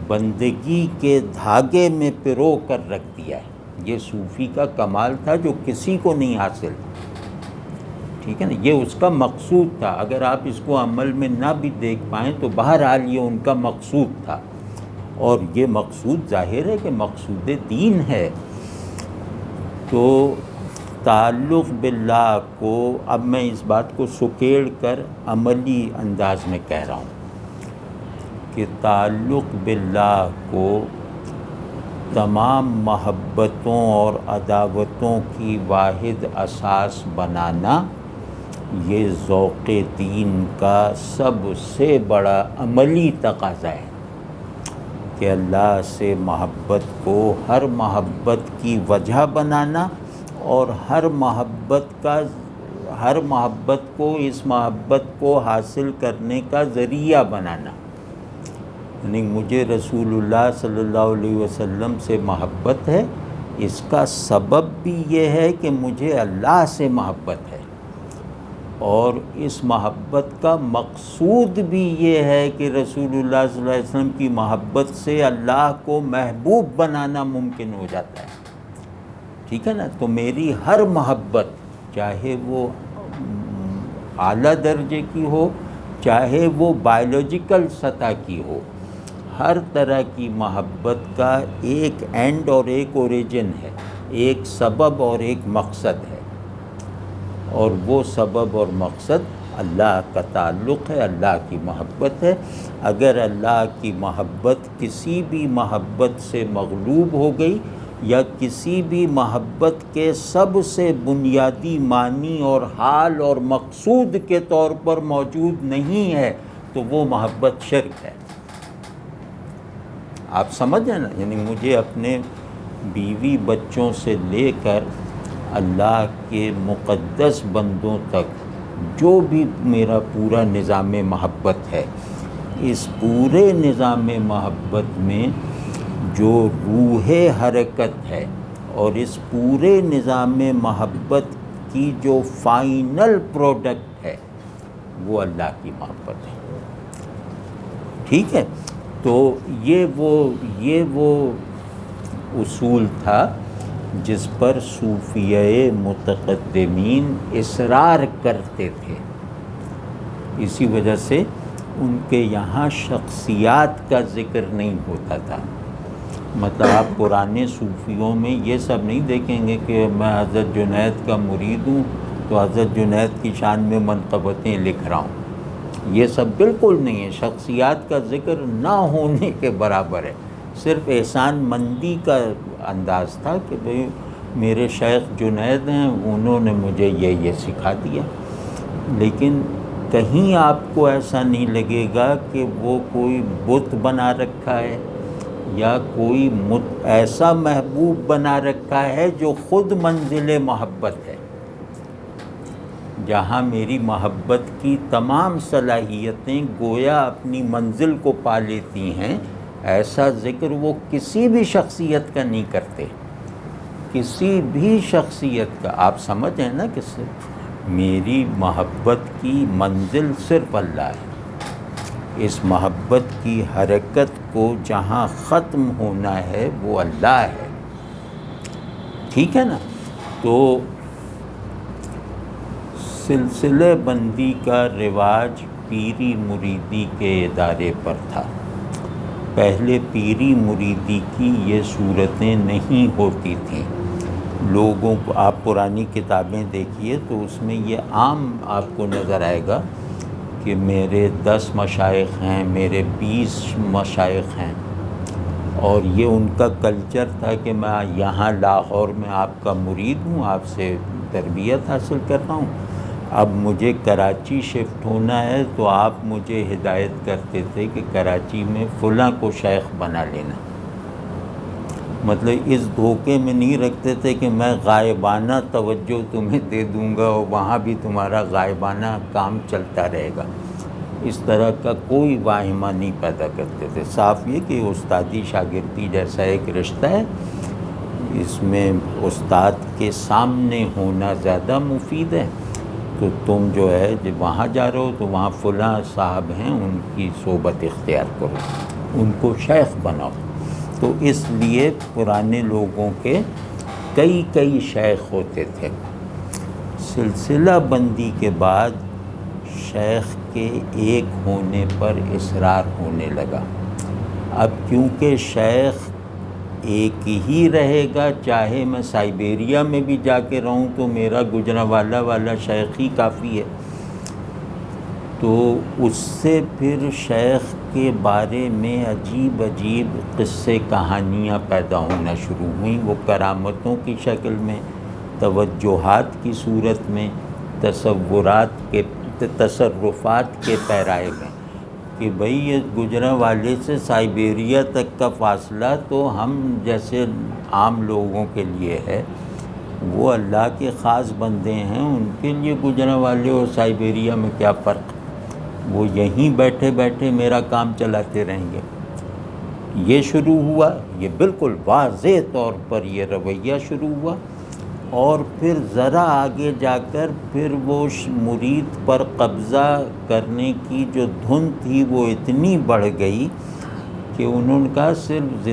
بندگی کے دھاگے میں پرو کر رکھ دیا ہے۔ یہ صوفی کا کمال تھا جو کسی کو نہیں حاصل، ٹھیک ہے نا؟ یہ اس کا مقصود تھا، اگر آپ اس کو عمل میں نہ بھی دیکھ پائیں تو بہرحال یہ ان کا مقصود تھا، اور یہ مقصود ظاہر ہے کہ مقصود دین ہے۔ تو تعلق باللہ کو اب میں اس بات کو سکیڑ کر عملی انداز میں کہہ رہا ہوں کہ تعلق باللہ کو تمام محبتوں اور عداوتوں کی واحد اساس بنانا یہ ذوق دین کا سب سے بڑا عملی تقاضا ہے کہ اللہ سے محبت کو ہر محبت کی وجہ بنانا، اور ہر محبت کو اس محبت کو حاصل کرنے کا ذریعہ بنانا، یعنی مجھے رسول اللہ صلی اللہ علیہ وسلم سے محبت ہے، اس کا سبب بھی یہ ہے کہ مجھے اللہ سے محبت ہے، اور اس محبت کا مقصود بھی یہ ہے کہ رسول اللہ صلی اللہ علیہ وسلم کی محبت سے اللہ کو محبوب بنانا ممکن ہو جاتا ہے، ٹھیک ہے نا؟ تو میری ہر محبت، چاہے وہ اعلیٰ درجے کی ہو چاہے وہ بائیولوجیکل سطح کی ہو، ہر طرح کی محبت کا ایک اینڈ اور ایک اوریجن ہے، ایک سبب اور ایک مقصد ہے، اور وہ سبب اور مقصد اللہ کا تعلق ہے، اللہ کی محبت ہے۔ اگر اللہ کی محبت کسی بھی محبت سے مغلوب ہو گئی یا کسی بھی محبت کے سب سے بنیادی معنی اور حال اور مقصود کے طور پر موجود نہیں ہے تو وہ محبت شرک ہے۔ آپ سمجھیں نا؟ یعنی مجھے اپنے بیوی بچوں سے لے کر اللہ کے مقدس بندوں تک جو بھی میرا پورا نظام محبت ہے، اس پورے نظام محبت میں جو روح حرکت ہے اور اس پورے نظام محبت کی جو فائنل پروڈکٹ ہے وہ اللہ کی محبت ہے، ٹھیک ہے؟ تو یہ وہ اصول تھا جس پر صوفیہ متقدمین اصرار کرتے تھے، اسی وجہ سے ان کے یہاں شخصیات کا ذکر نہیں ہوتا تھا۔ مطلب آپ پرانے صوفیوں میں یہ سب نہیں دیکھیں گے کہ میں حضرت جنید کا مرید ہوں تو حضرت جنید کی شان میں منقبتیں لکھ رہا ہوں، یہ سب بالکل نہیں ہے، شخصیات کا ذکر نہ ہونے کے برابر ہے، صرف احسان مندی کا انداز تھا کہ بھئی میرے شیخ جنید ہیں، انہوں نے مجھے یہ سکھا دیا، لیکن کہیں آپ کو ایسا نہیں لگے گا کہ وہ کوئی بت بنا رکھا ہے یا کوئی ایسا محبوب بنا رکھا ہے جو خود منزل محبت ہے، جہاں میری محبت کی تمام صلاحیتیں گویا اپنی منزل کو پا لیتی ہیں، ایسا ذکر وہ کسی بھی شخصیت کا نہیں کرتے، کسی بھی شخصیت کا۔ آپ سمجھیں نا کہ میری محبت کی منزل صرف اللہ ہے، اس محبت کی حرکت کو جہاں ختم ہونا ہے وہ اللہ ہے، ٹھیک ہے نا؟ تو سلسلہ بندی کا رواج پیری مریدی کے ادارے پر تھا۔ پہلے پیری مریدی کی یہ صورتیں نہیں ہوتی تھیں، لوگوں کو آپ پرانی کتابیں دیکھیے تو اس میں یہ عام آپ کو نظر آئے گا کہ میرے 10 مشائخ ہیں، میرے 20 مشائخ ہیں، اور یہ ان کا کلچر تھا کہ میں یہاں لاہور میں آپ کا مرید ہوں، آپ سے تربیت حاصل کر رہا ہوں، اب مجھے کراچی شفٹ ہونا ہے تو آپ مجھے ہدایت کرتے تھے کہ کراچی میں فلاں کو شیخ بنا لینا۔ مطلب اس دھوکے میں نہیں رکھتے تھے کہ میں غائبانہ توجہ تمہیں دے دوں گا اور وہاں بھی تمہارا غائبانہ کام چلتا رہے گا، اس طرح کا کوئی واہمہ نہیں پیدا کرتے تھے۔ صاف یہ کہ استادی شاگردی جیسا ایک رشتہ ہے، اس میں استاد کے سامنے ہونا زیادہ مفید ہے، تو تم جو ہے جب وہاں جا رہے ہو تو وہاں فلاں صاحب ہیں، ان کی صحبت اختیار کرو، ان کو شیخ بناؤ۔ تو اس لیے پرانے لوگوں کے کئی شیخ ہوتے تھے۔ سلسلہ بندی کے بعد شیخ کے ایک ہونے پر اصرار ہونے لگا۔ اب کیونکہ شیخ ایک ہی رہے گا، چاہے میں سائبیریا میں بھی جا کے رہوں تو میرا گجرانوالہ والا شیخ ہی کافی ہے، تو اس سے پھر شیخ کے بارے میں عجیب قصے کہانیاں پیدا ہونا شروع ہوئیں۔ وہ کرامتوں کی شکل میں، توجہات کی صورت میں، تصرفات کے پیرائے میں، کہ بھئی یہ گجرانوالے سے سائبیریا تک کا فاصلہ تو ہم جیسے عام لوگوں کے لیے ہے، وہ اللہ کے خاص بندے ہیں، ان کے لیے گجرانوالے اور سائبیریا میں کیا فرق، وہ یہیں بیٹھے بیٹھے میرا کام چلاتے رہیں گے۔ یہ شروع ہوا، یہ بالکل واضح طور پر یہ رویہ شروع ہوا، اور پھر ذرا آگے جا کر پھر وہ مرید پر قبضہ کرنے کی جو دھن تھی وہ اتنی بڑھ گئی کہ انہوں نے کہا صرف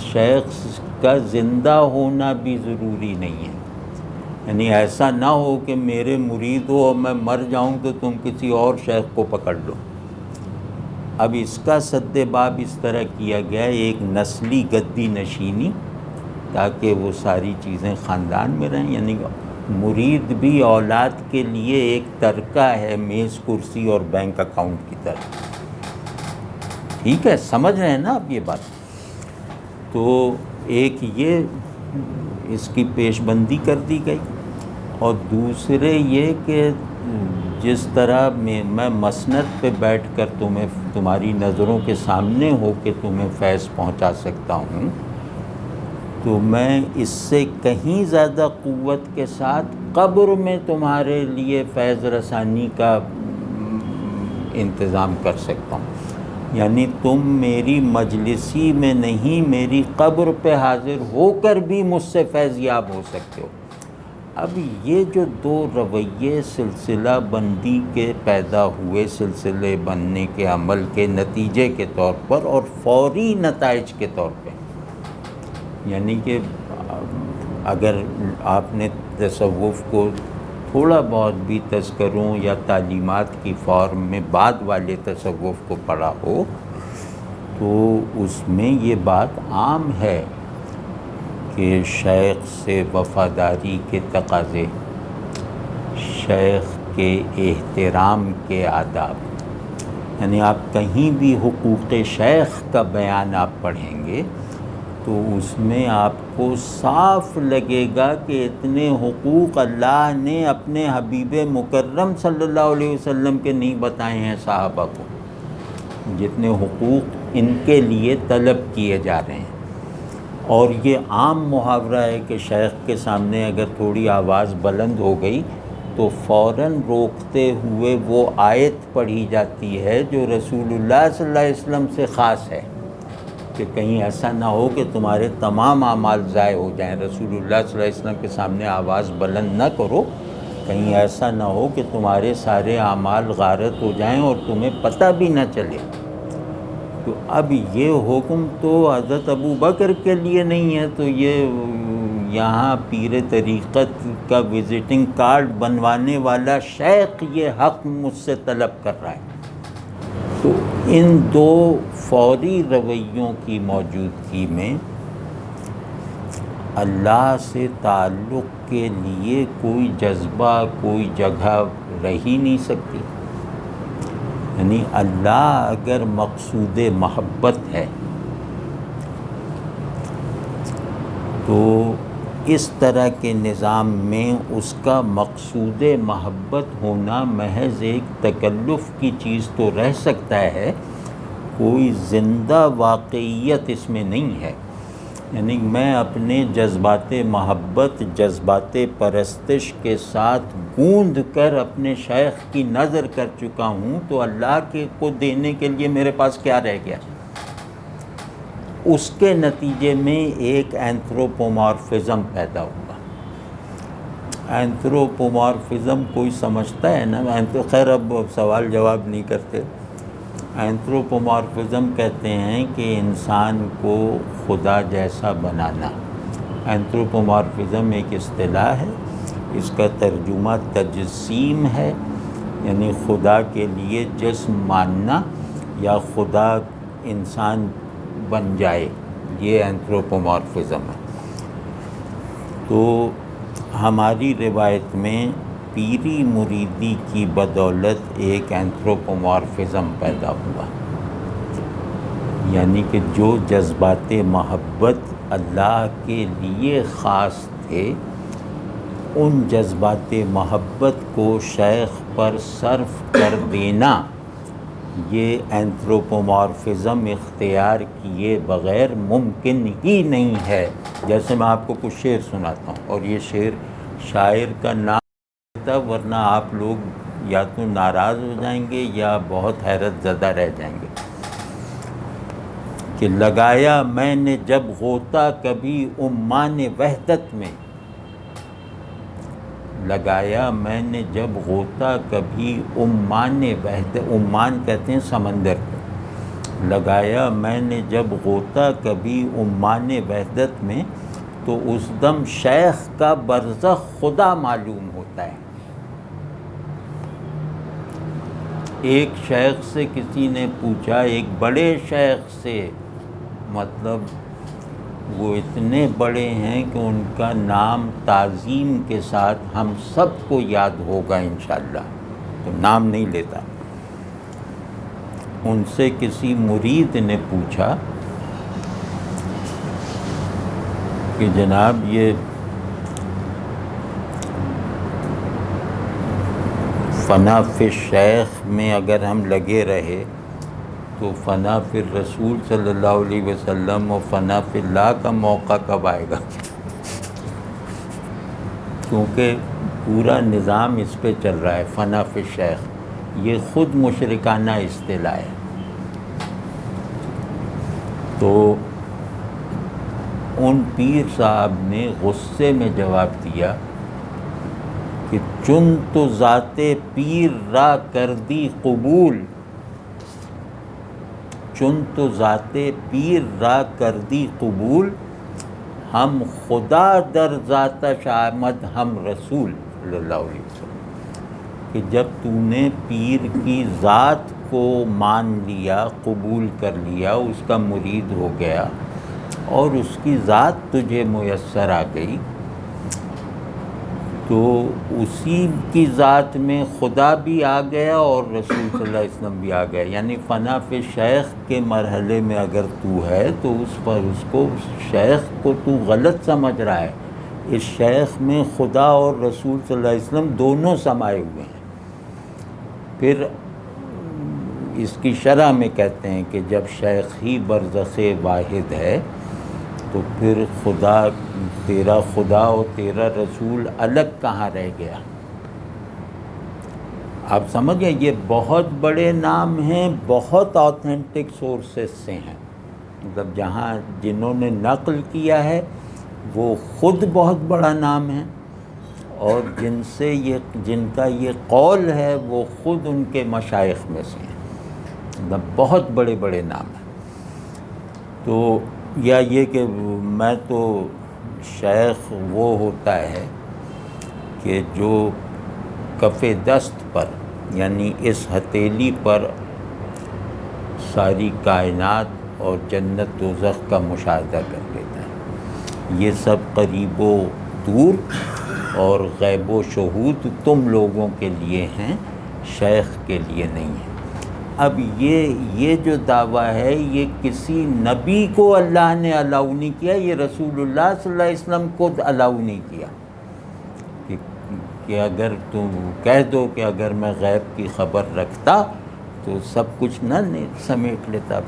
شیخ کا زندہ ہونا بھی ضروری نہیں ہے، یعنی ایسا نہ ہو کہ میرے مرید ہو اور میں مر جاؤں تو تم کسی اور شیخ کو پکڑ لو۔ اب اس کا سد باب اس طرح کیا گیا، ایک نسلی گدی نشینی، تاکہ وہ ساری چیزیں خاندان میں رہیں، یعنی مرید بھی اولاد کے لیے ایک ترکہ ہے، میز کرسی اور بینک اکاؤنٹ کی طرح، ٹھیک ہے؟ سمجھ رہے ہیں نا آپ یہ بات؟ تو ایک یہ اس کی پیش بندی کر دی گئی، اور دوسرے یہ کہ جس طرح میں مسند پہ بیٹھ کر تمہاری نظروں کے سامنے ہو کے تمہیں فیض پہنچا سکتا ہوں، تو میں اس سے کہیں زیادہ قوت کے ساتھ قبر میں تمہارے لیے فیض رسانی کا انتظام کر سکتا ہوں، یعنی تم میری مجلسی میں نہیں، میری قبر پہ حاضر ہو کر بھی مجھ سے فیض یاب ہو سکتے ہو۔ اب یہ جو دو رویے سلسلہ بندی کے پیدا ہوئے، سلسلے بننے کے عمل کے نتیجے کے طور پر اور فوری نتائج کے طور پہ، یعنی کہ اگر آپ نے تصوف کو تھوڑا بہت بھی تذکروں یا تعلیمات کی فارم میں بعد والے تصوف کو پڑھا ہو تو اس میں یہ بات عام ہے کہ شیخ سے وفاداری کے تقاضے، شیخ کے احترام کے آداب، یعنی آپ کہیں بھی حقوق شیخ کا بیان آپ پڑھیں گے تو اس میں آپ کو صاف لگے گا کہ اتنے حقوق اللہ نے اپنے حبیب مکرم صلی اللہ علیہ وسلم کے نہیں بتائے ہیں صحابہ کو، جتنے حقوق ان کے لیے طلب کیے جا رہے ہیں۔ اور یہ عام محاورہ ہے کہ شیخ کے سامنے اگر تھوڑی آواز بلند ہو گئی تو فوراً روکتے ہوئے وہ آیت پڑھی جاتی ہے جو رسول اللہ صلی اللہ علیہ وسلم سے خاص ہے، کہ کہیں ایسا نہ ہو کہ تمہارے تمام اعمال ضائع ہو جائیں۔ رسول اللہ صلی اللہ علیہ وسلم کے سامنے آواز بلند نہ کرو، کہیں ایسا نہ ہو کہ تمہارے سارے اعمال غارت ہو جائیں اور تمہیں پتہ بھی نہ چلے۔ تو اب یہ حکم تو حضرت ابو بکر کے لیے نہیں ہے، تو یہ یہاں پیر طریقت کا وزٹنگ کارڈ بنوانے والا شیخ یہ حق مجھ سے طلب کر رہا ہے۔ تو ان دو فوری رویوں کی موجودگی میں اللہ سے تعلق کے لیے کوئی جذبہ، کوئی جگہ رہ ہی نہیں سکتی۔ یعنی اللہ اگر مقصود محبت ہے تو اس طرح کے نظام میں اس کا مقصود محبت ہونا محض ایک تکلف کی چیز تو رہ سکتا ہے، کوئی زندہ واقعیت اس میں نہیں ہے۔ یعنی میں اپنے جذبات محبت، جذبات پرستش کے ساتھ گوندھ کر اپنے شیخ کی نظر کر چکا ہوں، تو اللہ کے کو دینے کے لیے میرے پاس کیا رہ گیا؟ اس کے نتیجے میں ایک اینتھروپومارفزم پیدا ہوا۔ اینتھروپومارفزم کوئی سمجھتا ہے نا، خیر اب سوال جواب نہیں کرتے۔ اینتھروپومارفزم کہتے ہیں کہ انسان کو خدا جیسا بنانا۔ اینتھروپومارفزم ایک اصطلاح ہے، اس کا ترجمہ تجسیم ہے، یعنی خدا کے لیے جسم ماننا یا خدا انسان بن جائے، یہ اینتھروپومارفزم ہے۔ تو ہماری روایت میں پیری مریدی کی بدولت ایک اینتھروپومارفزم پیدا ہوا، یعنی کہ جو جذبات محبت اللہ کے لیے خاص تھے، ان جذبات محبت کو شیخ پر صرف کر دینا، یہ اینتھروپومارفزم اختیار کیے بغیر ممکن ہی نہیں ہے۔ جیسے میں آپ کو کچھ شعر سناتا ہوں، اور یہ شعر شاعر کا نام، ورنہ آپ لوگ یا تو ناراض ہو جائیں گے یا بہت حیرت زدہ رہ جائیں گے، کہ لگایا میں نے جب غوطہ کبھی عمان وحدت میں، لگایا میں نے جب غوطہ کبھی عمان وحدت، عمان کہتے ہیں سمندر کو، لگایا میں نے جب غوطہ کبھی عمان وحدت میں، تو اس دم شیخ کا برزخ خدا معلوم ہوتا ہے۔ ایک شیخ سے کسی نے پوچھا، ایک بڑے شیخ سے، مطلب وہ اتنے بڑے ہیں کہ ان کا نام تعظیم کے ساتھ ہم سب کو یاد ہوگا انشاءاللہ، تو نام نہیں لیتا۔ ان سے کسی مرید نے پوچھا کہ جناب یہ فنا فی الشیخ میں اگر ہم لگے رہے تو فنا فی الرسول صلی اللہ علیہ وسلم و فنا فی اللہ کا موقع کب آئے گا؟ کیونکہ پورا نظام اس پہ چل رہا ہے، فنا فی الشیخ، یہ خود مشرکانہ اصطلاح ہے۔ تو ان پیر صاحب نے غصے میں جواب دیا کہ چن تو ذات پیر را کر دی قبول، چن تو ذات پیر را کر دی قبول، ہم خدا در ذاتش آمد ہم رسول صلی اللہ علیہ وسلم، کہ جب تو نے پیر کی ذات کو مان لیا، قبول کر لیا، اس کا مرید ہو گیا اور اس کی ذات تجھے میسر آ گئی، تو اسی کی ذات میں خدا بھی آ گیا اور رسول صلی اللہ علیہ وسلم بھی آ گیا. یعنی فنا فی شیخ کے مرحلے میں اگر تو ہے تو اس کو شیخ کو تو غلط سمجھ رہا ہے. اس شیخ میں خدا اور رسول صلی اللہ علیہ وسلم دونوں سمائے ہوئے ہیں. پھر اس کی شرح میں کہتے ہیں کہ جب شیخ ہی برزخ واحد ہے تو پھر تیرا خدا اور تیرا رسول الگ کہاں رہ گیا. آپ سمجھ گئے؟ یہ بہت بڑے نام ہیں، بہت آتھینٹک سورسز سے ہیں. مطلب جنہوں نے نقل کیا ہے وہ خود بہت بڑا نام ہے، اور جن کا یہ قول ہے وہ خود ان کے مشائخ میں سے ہیں. مطلب بہت بڑے بڑے نام ہیں. تو یا یہ کہ میں تو شیخ وہ ہوتا ہے کہ جو کف دست پر، یعنی اس ہتھیلی پر ساری کائنات اور جنت دوزخ کا مشاہدہ کر لیتا ہے. یہ سب قریب و دور اور غیب و شہود تم لوگوں کے لیے ہیں، شیخ کے لیے نہیں ہے. اب یہ جو دعویٰ ہے یہ کسی نبی کو اللہ نے الاؤ نہیں کیا، یہ رسول اللہ صلی اللہ علیہ وسلم کو الاؤ نہیں کیا کہ اگر تم کہہ دو کہ اگر میں غیب کی خبر رکھتا تو سب کچھ نہ سمیٹ لیتا.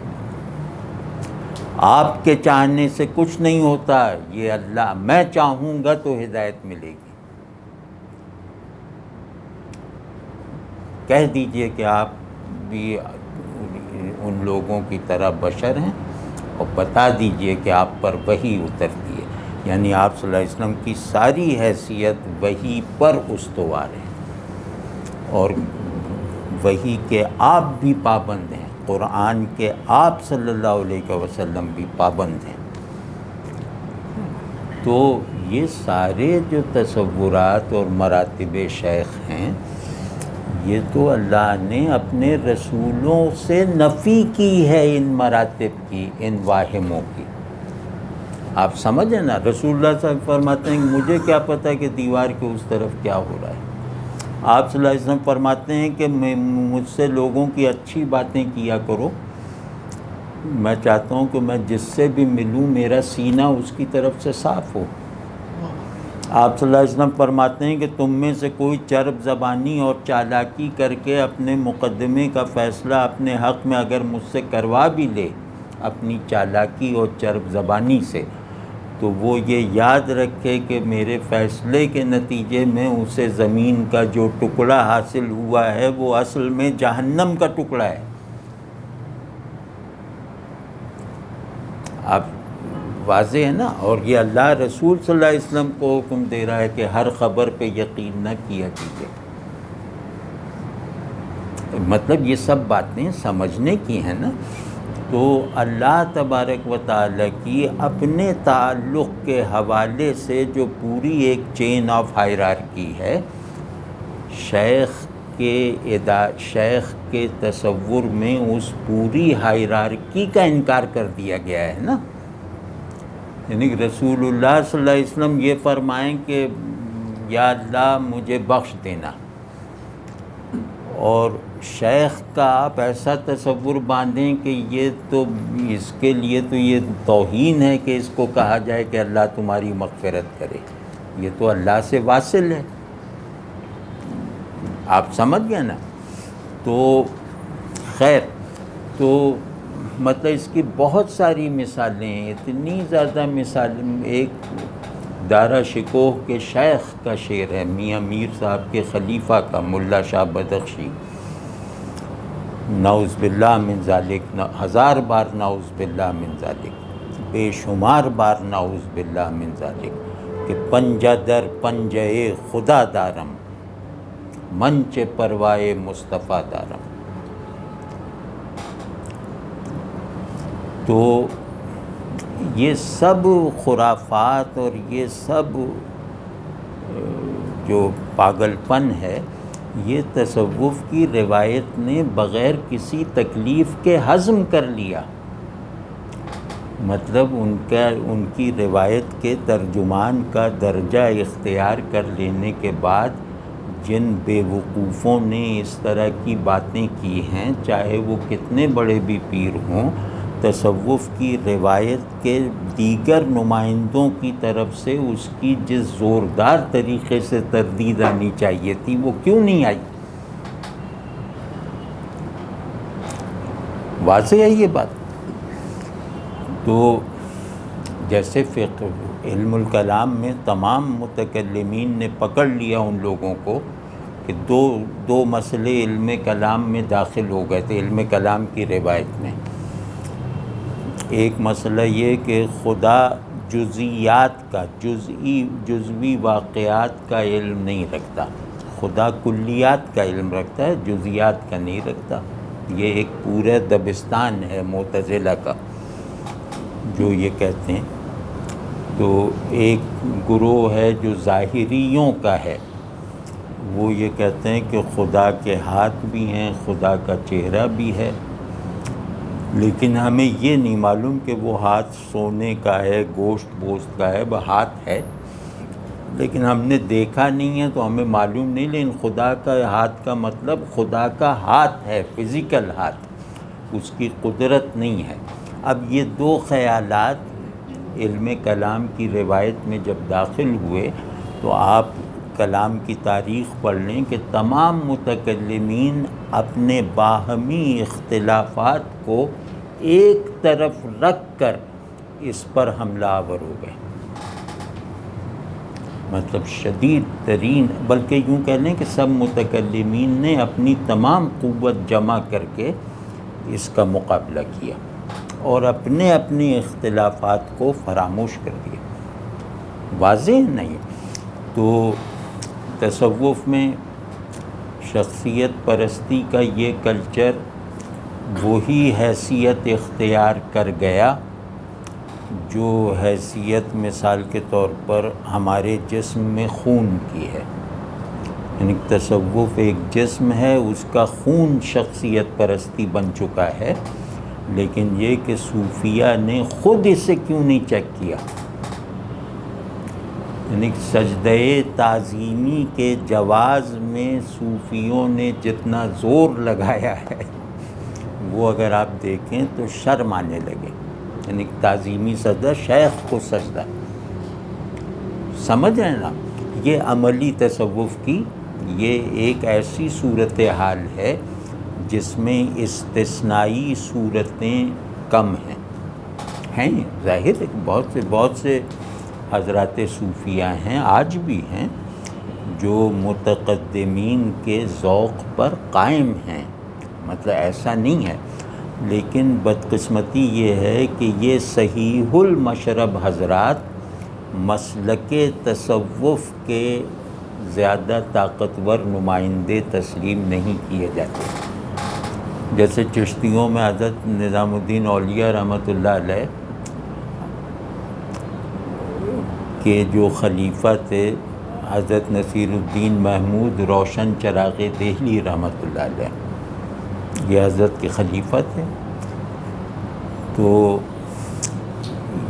آپ کے چاہنے سے کچھ نہیں ہوتا، یہ اللہ میں چاہوں گا تو ہدایت ملے گی. کہہ دیجئے کہ آپ بھی ان لوگوں کی طرح بشر ہیں، اور بتا دیجئے کہ آپ پر وحی اترتی ہے. یعنی آپ صلی اللہ علیہ وسلم کی ساری حیثیت وحی پر استوار ہے، اور وحی کے آپ بھی پابند ہیں، قرآن کے آپ صلی اللہ علیہ وسلم بھی پابند ہیں. تو یہ سارے جو تصورات اور مراتب شیخ ہیں یہ تو اللہ نے اپنے رسولوں سے نفی کی ہے، ان مراتب کی، ان واہموں کی. آپ سمجھیں نا، رسول اللہ صلی اللہ علیہ وسلم فرماتے ہیں کہ مجھے کیا پتہ کہ دیوار کے اس طرف کیا ہو رہا ہے. آپ صلی اللہ علیہ وسلم فرماتے ہیں کہ مجھ سے لوگوں کی اچھی باتیں کیا کرو. میں چاہتا ہوں کہ میں جس سے بھی ملوں میرا سینہ اس کی طرف سے صاف ہو. آپ صلی اللہ علیہ وسلم فرماتے ہیں کہ تم میں سے کوئی چرب زبانی اور چالاکی کر کے اپنے مقدمے کا فیصلہ اپنے حق میں اگر مجھ سے کروا بھی لے اپنی چالاکی اور چرب زبانی سے، تو وہ یہ یاد رکھے کہ میرے فیصلے کے نتیجے میں اسے زمین کا جو ٹکڑا حاصل ہوا ہے وہ اصل میں جہنم کا ٹکڑا ہے. آپ واضح ہے نا. اور یہ اللہ رسول صلی اللہ علیہ وسلم کو حکم دے رہا ہے کہ ہر خبر پہ یقین نہ کیا کیجیے. مطلب یہ سب باتیں سمجھنے کی ہیں نا. تو اللہ تبارک و تعالیٰ کی اپنے تعلق کے حوالے سے جو پوری ایک چین آف ہائرارکی ہے، شیخ کے تصور میں اس پوری ہائرارکی کا انکار کر دیا گیا ہے نا. یعنی رسول اللہ صلی اللہ علیہ وسلم یہ فرمائیں کہ یا اللہ مجھے بخش دینا، اور شیخ کا آپ ایسا تصور باندھیں کہ یہ تو اس کے لیے تو یہ توہین ہے کہ اس کو کہا جائے کہ اللہ تمہاری مغفرت کرے. یہ تو اللہ سے واصل ہے. آپ سمجھ گئے نا. تو خیر، تو مطلب اس کی بہت ساری مثالیں ہیں، اتنی زیادہ مثالیں. ایک دارا شکوہ کے شیخ کا شعر ہے، میاں میر صاحب کے خلیفہ کا، ملا شاہ بدخشی، نعوذ باللہ من ذالک، 1000 بار نعوذ باللہ من ذالک، بے شمار بار نعوذ باللہ من ذالک، کہ پنجہ در پنجے خدا دارم، منچ پروائے مصطفیٰ دارم. تو یہ سب خرافات اور یہ سب جو پاگل پن ہے، یہ تصوف کی روایت نے بغیر کسی تکلیف کے ہضم کر لیا. مطلب ان کی روایت کے ترجمان کا درجہ اختیار کر لینے کے بعد جن بے وقوفوں نے اس طرح کی باتیں کی ہیں، چاہے وہ کتنے بڑے بھی پیر ہوں، تصوف کی روایت کے دیگر نمائندوں کی طرف سے اس کی جس زوردار طریقے سے تردید آنی چاہیے تھی وہ کیوں نہیں آئی؟ واضح ہے یہ بات۔ تو جیسے فقہ علم الکلام میں تمام متکلمین نے پکڑ لیا ان لوگوں کو کہ دو مسئلے علم کلام میں داخل ہو گئے تھے، علم کلام کی روایت میں۔ ایک مسئلہ یہ کہ خدا جزئیات کا جزوی واقعات کا علم نہیں رکھتا، خدا کلیات کا علم رکھتا ہے، جزئیات کا نہیں رکھتا۔ یہ ایک پورا دبستان ہے معتزلہ کا جو یہ کہتے ہیں۔ تو ایک گروہ ہے جو ظاہریوں کا ہے، وہ یہ کہتے ہیں کہ خدا کے ہاتھ بھی ہیں، خدا کا چہرہ بھی ہے، لیکن ہمیں یہ نہیں معلوم کہ وہ ہاتھ سونے کا ہے، گوشت بوشت کا ہے، وہ ہاتھ ہے لیکن ہم نے دیکھا نہیں ہے تو ہمیں معلوم نہیں، لیکن خدا کا ہاتھ کا مطلب خدا کا ہاتھ ہے، فزیکل ہاتھ، اس کی قدرت نہیں ہے۔ اب یہ دو خیالات علم کلام کی روایت میں جب داخل ہوئے تو آپ کلام کی تاریخ پڑھ لیں کہ تمام متکلمین اپنے باہمی اختلافات کو ایک طرف رکھ کر اس پر حملہ آور ہو گئے، مطلب شدید ترین، بلکہ یوں کہہ لیں کہ سب متکلمین نے اپنی تمام قوت جمع کر کے اس کا مقابلہ کیا اور اپنے اختلافات کو فراموش کر دیا۔ واضح نہیں؟ تو تصوف میں شخصیت پرستی کا یہ کلچر وہی حیثیت اختیار کر گیا جو حیثیت مثال کے طور پر ہمارے جسم میں خون کی ہے، یعنی تصوف ایک جسم ہے، اس کا خون شخصیت پرستی بن چکا ہے، لیکن یہ کہ صوفیہ نے خود اسے کیوں نہیں چیک کیا؟ یعنی سجدہ تعظیمی کے جواز میں صوفیوں نے جتنا زور لگایا ہے وہ اگر آپ دیکھیں تو شرم آنے لگے، یعنی تعظیمی سجدہ، شیخ کو سجدہ، سمجھ رہے ہیں نا؟ یہ عملی تصوف کی یہ ایک ایسی صورتحال ہے جس میں استثنائی صورتیں کم ہیں ظاہر ہے کہ بہت سے حضرات صوفیہ ہیں، آج بھی ہیں، جو متقدمین کے ذوق پر قائم ہیں، مطلب ایسا نہیں ہے، لیکن بدقسمتی یہ ہے کہ یہ صحیح المشرب حضرات مسلک تصوف کے زیادہ طاقتور نمائندے تسلیم نہیں کیے جاتے۔ جیسے چشتیوں میں حضرت نظام الدین اولیاء رحمۃ اللہ علیہ کے جو خلیفہ تھے حضرت نصیر الدین محمود روشن چراغ دہلی رحمۃ اللہ علیہ، یہ حضرت کے خلیفہ تھے۔ تو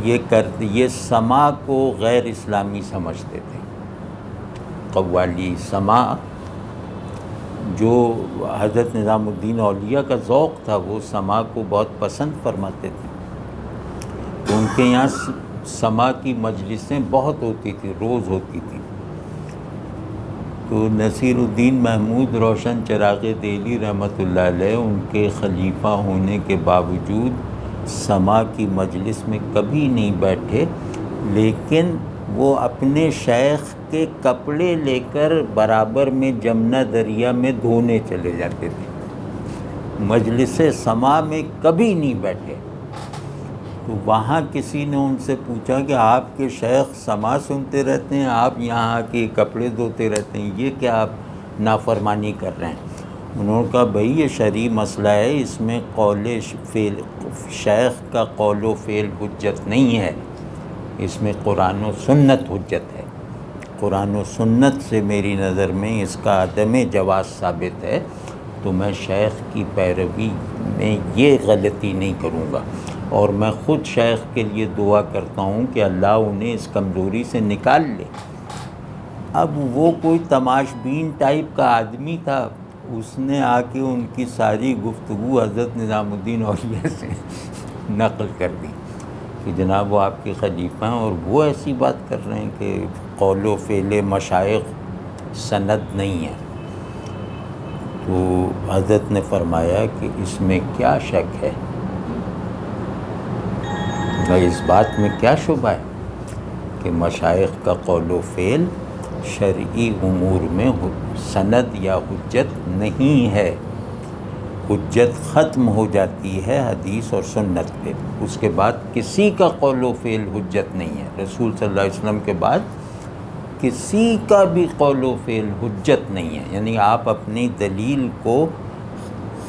یہ سما کو غیر اسلامی سمجھتے تھے، قوالی سما جو حضرت نظام الدین اولیاء کا ذوق تھا، وہ سما کو بہت پسند فرماتے تھے، تو ان کے یہاں سما کی مجلسیں بہت ہوتی تھی، روز ہوتی تھی۔ تو نصیر الدین محمود روشن چراغ دہلی رحمۃ اللہ علیہ ان کے خلیفہ ہونے کے باوجود سما کی مجلس میں کبھی نہیں بیٹھے، لیکن وہ اپنے شیخ کے کپڑے لے کر برابر میں جمنا دریا میں دھونے چلے جاتے تھے، مجلس سما میں کبھی نہیں بیٹھے۔ تو وہاں کسی نے ان سے پوچھا کہ آپ کے شیخ سما سنتے رہتے ہیں، آپ یہاں آ کے کپڑے دھوتے رہتے ہیں، یہ کیا آپ نافرمانی کر رہے ہیں؟ انہوں نے کہا بھئی یہ شرعی مسئلہ ہے، اس میں قول فعل شیخ کا قول و فعل حجت نہیں ہے، اس میں قرآن و سنت حجت ہے، قرآن و سنت سے میری نظر میں اس کا عدم جواز ثابت ہے، تو میں شیخ کی پیروی میں یہ غلطی نہیں کروں گا۔ اور میں خود شیخ کے لیے دعا کرتا ہوں کہ اللہ انہیں اس کمزوری سے نکال لے۔ اب وہ کوئی تماش بین ٹائپ کا آدمی تھا، اس نے آ کے ان کی ساری گفتگو حضرت نظام الدین اولیاء سے نقل کر دی کہ جناب وہ آپ کے خلیفہ ہیں، اور وہ ایسی بات کر رہے ہیں کہ قول و فعل مشائخ سند نہیں ہے۔ تو حضرت نے فرمایا کہ اس میں کیا شک ہے، اس بات میں کیا شبہ ہے کہ مشائخ کا قول و فعل شرعی امور میں سند یا حجت نہیں ہے۔ حجت ختم ہو جاتی ہے حدیث اور سنت پہ، اس کے بعد کسی کا قول و فعل حجت نہیں ہے۔ رسول صلی اللہ علیہ وسلم کے بعد کسی کا بھی قول و فعل حجت نہیں ہے، یعنی آپ اپنی دلیل کو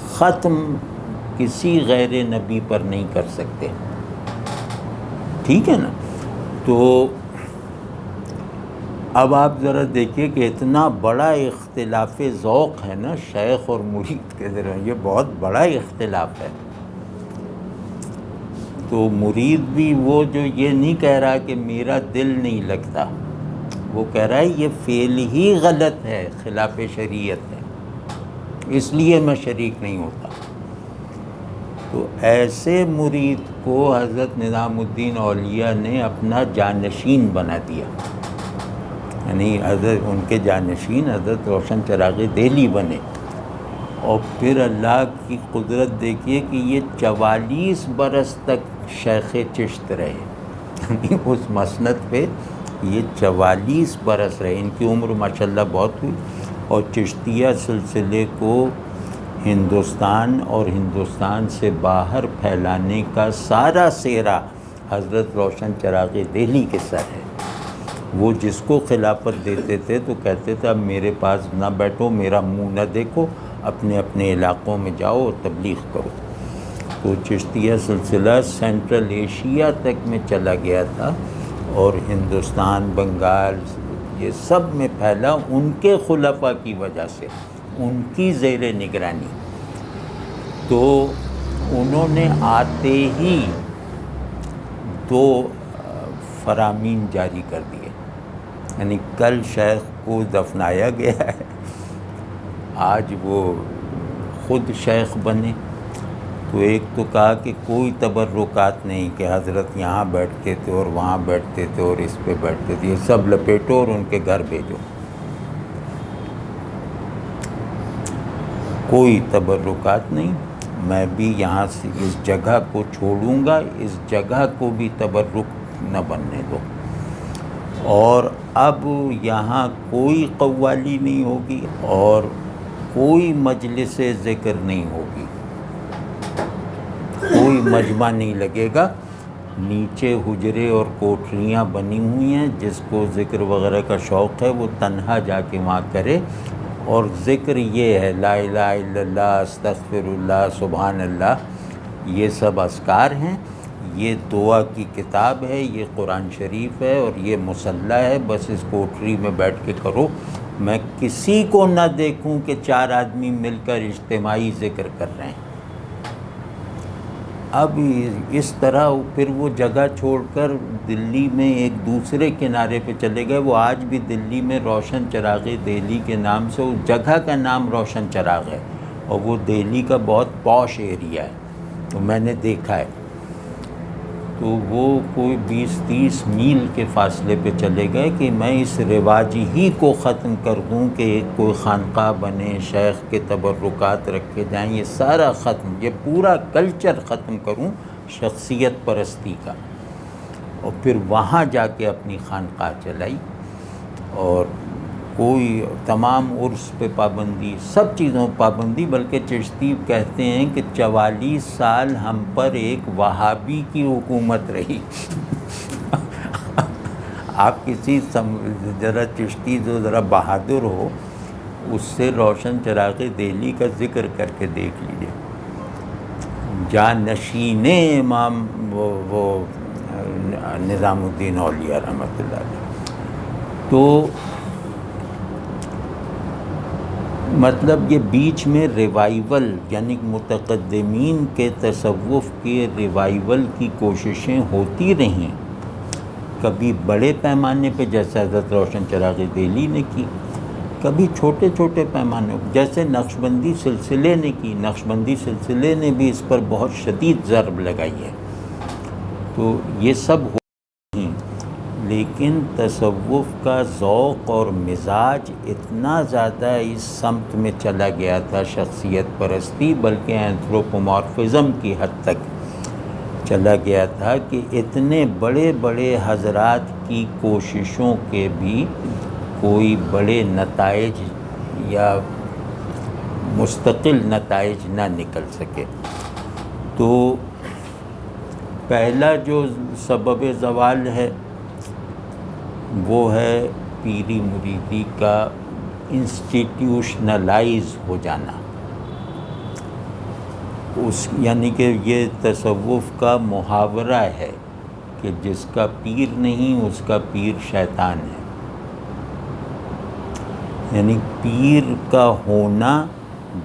ختم کسی غیر نبی پر نہیں کر سکتے، ٹھیک ہے نا۔ تو اب آپ ذرا دیکھیے کہ اتنا بڑا اختلاف ذوق ہے نا شیخ اور مرید کے درمیان، یہ بہت بڑا اختلاف ہے۔ تو مرید بھی وہ جو یہ نہیں کہہ رہا کہ میرا دل نہیں لگتا، وہ کہہ رہا ہے یہ فعل ہی غلط ہے، خلاف شریعت ہے، اس لیے میں شریک نہیں ہوتا۔ تو ایسے مرید کو حضرت نظام الدین اولیاء نے اپنا جانشین بنا دیا، یعنی حضرت ان کے جانشین حضرت روشن چراغ دہلی بنے۔ اور پھر اللہ کی قدرت دیکھیے کہ یہ 44 برس تک شیخ چشت رہے، یعنی اس مسند پہ یہ 44 برس رہے۔ ان کی عمر ماشاءاللہ بہت ہوئی، اور چشتیہ سلسلے کو ہندوستان اور ہندوستان سے باہر پھیلانے کا سارا سہرا حضرت روشن چراغ دہلی کے سر ہے۔ وہ جس کو خلافت دیتے تھے تو کہتے تھے اب میرے پاس نہ بیٹھو، میرا منہ نہ دیکھو، اپنے اپنے علاقوں میں جاؤ اور تبلیغ کرو۔ تو چشتیہ سلسلہ سینٹرل ایشیا تک میں چلا گیا تھا، اور ہندوستان، بنگال، یہ سب میں پھیلا ان کے خلفاء کی وجہ سے، ان کی زیر نگرانی۔ تو انہوں نے آتے ہی 2 فرامین جاری کر دیے، یعنی کل شیخ کو دفنایا گیا ہے، آج وہ خود شیخ بنے۔ تو ایک تو کہا کہ کوئی تبرکات نہیں کہ حضرت یہاں بیٹھتے تھے اور وہاں بیٹھتے تھے اور اس پہ بیٹھتے تھے، یہ سب لپیٹو اور ان کے گھر بھیجو، کوئی تبرکات نہیں۔ میں بھی یہاں سے اس جگہ کو چھوڑوں گا، اس جگہ کو بھی تبرک نہ بننے دو، اور اب یہاں کوئی قوالی نہیں ہوگی اور کوئی مجلس ذکر نہیں ہوگی، کوئی مجمع نہیں لگے گا۔ نیچے حجرے اور کوٹھریاں بنی ہوئی ہیں، جس کو ذکر وغیرہ کا شوق ہے وہ تنہا جا کے وہاں کرے، اور ذکر یہ ہے لا الہ الا اللہ، استغفر اللہ، سبحان اللہ، یہ سب اذکار ہیں۔ یہ دعا کی کتاب ہے، یہ قرآن شریف ہے، اور یہ مصلی ہے، بس اس کوٹھری میں بیٹھ کے کرو۔ میں کسی کو نہ دیکھوں کہ 4 آدمی مل کر اجتماعی ذکر کر رہے ہیں۔ اب اس طرح پھر وہ جگہ چھوڑ کر دلی میں ایک دوسرے کنارے پہ چلے گئے۔ وہ آج بھی دلی میں روشن چراغ دہلی کے نام سے، اس جگہ کا نام روشن چراغ ہے، اور وہ دہلی کا بہت پوش ایریا ہے، تو میں نے دیکھا ہے۔ تو وہ کوئی 20-30 میل کے فاصلے پہ چلے گئے کہ میں اس رواج ہی کو ختم کر دوں کہ ایک کوئی خانقاہ بنے، شیخ کے تبرکات رکھے جائیں، یہ سارا ختم، یہ پورا کلچر ختم کروں شخصیت پرستی کا۔ اور پھر وہاں جا کے اپنی خانقاہ چلائی، اور کوئی تمام عرس پہ پابندی، سب چیزوں پابندی، بلکہ چشتی کہتے ہیں کہ 44 سال ہم پر ایک وہابی کی حکومت رہی۔ آپ کسی ذرا چشتی جو ذرا بہادر ہو، اس سے روشن چراغ دہلی کا ذکر کر کے دیکھ لیجیے، جانشین امام وہ نظام الدین اولیاء رحمۃ اللہ علیہ۔ تو مطلب یہ بیچ میں ریوائیول یعنی متقدمین کے تصوف کے ریوائیول کی کوششیں ہوتی رہیں، کبھی بڑے پیمانے پہ جیسے حضرت روشن چراغ دہلی نے کی، کبھی چھوٹے چھوٹے پیمانے جیسے نقشبندی سلسلے نے کی۔ نقشبندی سلسلے نے بھی اس پر بہت شدید ضرب لگائی ہے۔ تو یہ سب ہوئی، لیکن تصوف کا ذوق اور مزاج اتنا زیادہ اس سمت میں چلا گیا تھا، شخصیت پرستی بلکہ اینتھروپومارفزم کی حد تک چلا گیا تھا کہ اتنے بڑے بڑے حضرات کی کوششوں کے بھی کوئی بڑے نتائج یا مستقل نتائج نہ نکل سکے۔ تو پہلا جو سبب زوال ہے وہ ہے پیری مریدی کا انسٹیٹیوشنلائز ہو جانا، یعنی کہ یہ تصوف کا محاورہ ہے کہ جس کا پیر نہیں اس کا پیر شیطان ہے۔ یعنی پیر کا ہونا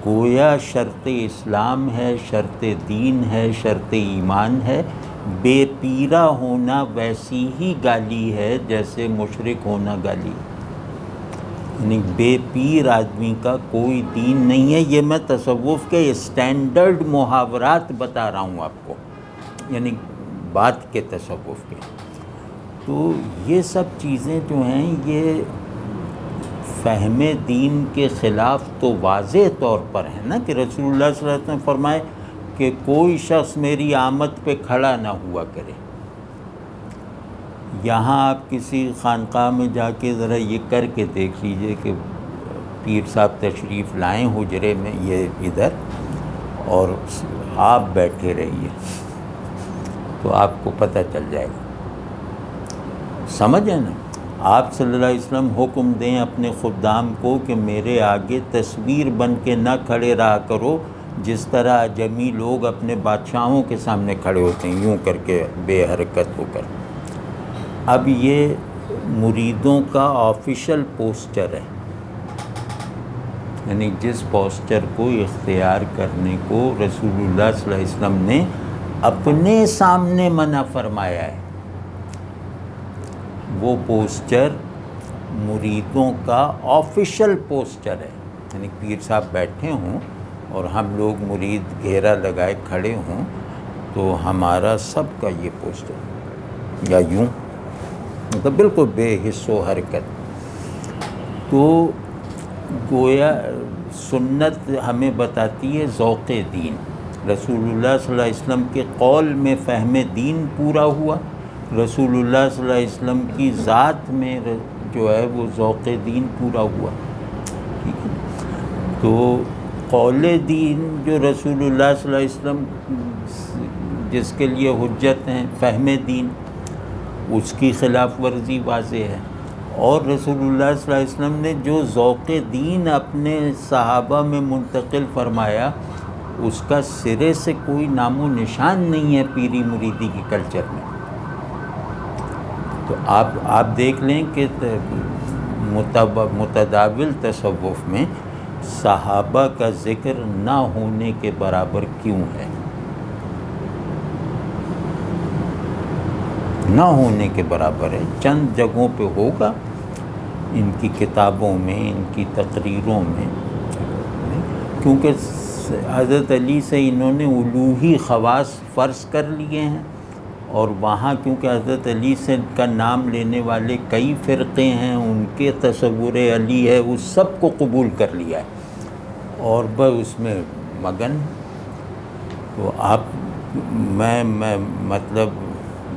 گویا شرط اسلام ہے، شرط دین ہے، شرط ایمان ہے۔ بے پیرا ہونا ویسی ہی گالی ہے جیسے مشرک ہونا گالی، یعنی بے پیر آدمی کا کوئی دین نہیں ہے۔ یہ میں تصوف کے اسٹینڈرڈ محاورات بتا رہا ہوں آپ کو، یعنی بات کے تصوف کے۔ تو یہ سب چیزیں جو ہیں یہ فہم دین کے خلاف تو واضح طور پر ہے نا، کہ رسول اللہ صلی اللہ علیہ وسلم نے فرمائے کہ کوئی شخص میری آمد پہ کھڑا نہ ہوا کرے۔ یہاں آپ کسی خانقاہ میں جا کے ذرا یہ کر کے دیکھ لیجئے کہ پیر صاحب تشریف لائیں حجرے میں یہ ادھر، اور آپ بیٹھے رہیے تو آپ کو پتہ چل جائے گا۔ سمجھ ہے نا؟ آپ صلی اللہ علیہ وسلم حکم دیں اپنے خدام کو کہ میرے آگے تصویر بن کے نہ کھڑے رہا کرو، جس طرح اجمی لوگ اپنے بادشاہوں کے سامنے کھڑے ہوتے ہیں یوں کر کے بے حرکت ہو کر۔ اب یہ مریدوں کا آفیشل پوسچر ہے، یعنی جس پوسچر کو اختیار کرنے کو رسول اللہ صلی اللہ علیہ وسلم نے اپنے سامنے منع فرمایا ہے، وہ پوسچر مریدوں کا آفیشل پوسچر ہے۔ یعنی پیر صاحب بیٹھے ہوں اور ہم لوگ مرید گھیرا لگائے کھڑے ہوں تو ہمارا سب کا یہ پوسچر یا یوں مطلب بالکل بے حس و حرکت۔ تو گویا سنت ہمیں بتاتی ہے ذوق دین۔ رسول اللہ صلی اللہ علیہ وسلم کے قول میں فہم دین پورا ہوا، رسول اللہ صلی اللہ علیہ وسلم کی ذات میں جو ہے وہ ذوق دین پورا ہوا، ٹھیک ہے۔ تو قول دین جو رسول اللہ صلی اللہ علیہ وسلم جس کے لیے حجت ہیں، فہم دین، اس کی خلاف ورزی واضح ہے۔ اور رسول اللہ صلی اللہ علیہ وسلم نے جو ذوق دین اپنے صحابہ میں منتقل فرمایا اس کا سرے سے کوئی نام و نشان نہیں ہے پیری مریدی کی کلچر میں۔ تو آپ دیکھ لیں کہ متداول تصوف میں صحابہ کا ذکر نہ ہونے کے برابر کیوں ہے؟ نہ ہونے کے برابر ہے، چند جگہوں پہ ہوگا، ان کی کتابوں میں، ان کی تقریروں میں، کیونکہ حضرت علی سے انہوں نے الوہی خواص فرض کر لیے ہیں، اور وہاں کیونکہ حضرت علی سے کا نام لینے والے کئی فرقے ہیں، ان کے تصور علی ہے، اس سب کو قبول کر لیا ہے اور بس اس میں مگن۔ تو میں مطلب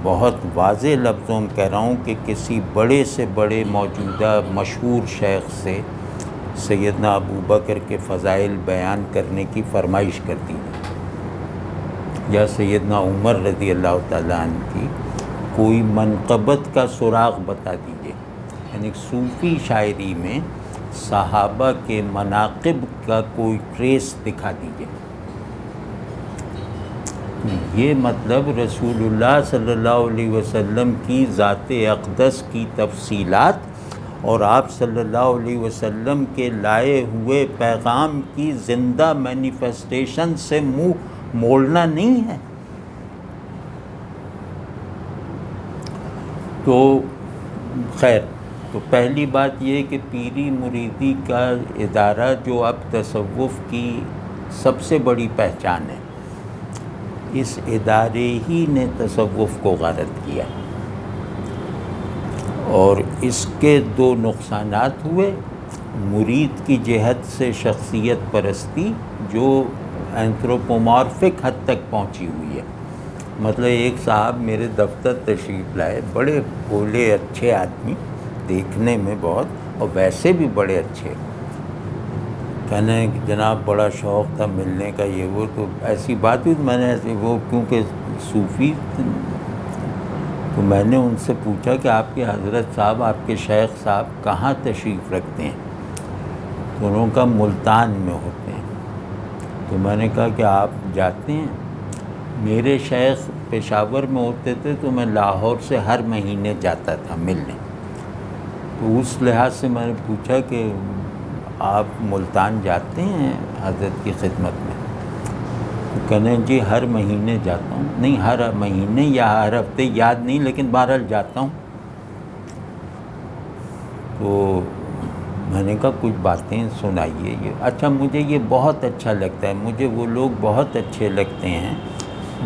بہت واضح لفظوں میں کہہ رہا ہوں کہ کسی بڑے سے بڑے موجودہ مشہور شیخ سے سیدنا ابو بکر کے فضائل بیان کرنے کی فرمائش کرتی ہے، یا سیدنا عمر رضی اللہ تعالیٰ عنہ کی کوئی منقبت کا سراغ بتا دیجئے، یعنی صوفی شاعری میں صحابہ کے مناقب کا کوئی ٹریس دکھا دیجئے۔ یہ مطلب رسول اللہ صلی اللہ علیہ وسلم کی ذات اقدس کی تفصیلات اور آپ صلی اللہ علیہ وسلم کے لائے ہوئے پیغام کی زندہ مینیفیسٹیشن سے منہ موڑنا نہیں ہے۔ تو خیر، تو پہلی بات یہ کہ پیری مریدی کا ادارہ جو اب تصوف کی سب سے بڑی پہچان ہے، اس ادارے ہی نے تصوف کو غارت کیا، اور اس کے دو نقصانات ہوئے۔ مرید کی جہت سے شخصیت پرستی جو اینتھروپومارفک حد تک پہنچی ہوئی ہے۔ مطلب ایک صاحب میرے دفتر تشریف لائے، بڑے بھولے اچھے آدمی، دیکھنے میں بہت، اور ویسے بھی بڑے اچھے، کہنے کہ جناب بڑا شوق تھا ملنے کا، یہ وہ، تو ایسی بات ہوئی، میں نے ایسے وہ کیونکہ صوفی، تو میں نے ان سے پوچھا کہ آپ کے حضرت صاحب، آپ کے شیخ صاحب کہاں تشریف رکھتے ہیں؟ تو انہوں نے کہا ملتان میں ہوتے ہیں۔ تو میں نے کہا کہ آپ جاتے ہیں؟ میرے شیخ پشاور میں ہوتے تھے تو میں لاہور سے ہر مہینے جاتا تھا ملنے، تو اس لحاظ سے میں نے پوچھا کہ آپ ملتان جاتے ہیں حضرت کی خدمت میں؟ تو کہنے جی ہر مہینے جاتا ہوں، نہیں ہر مہینے یا ہر ہفتے یاد نہیں، لیکن بہرحال جاتا ہوں۔ تو میں نے کہا کچھ باتیں سنائیے۔ یہ اچھا، مجھے یہ بہت اچھا لگتا ہے، مجھے وہ لوگ بہت اچھے لگتے ہیں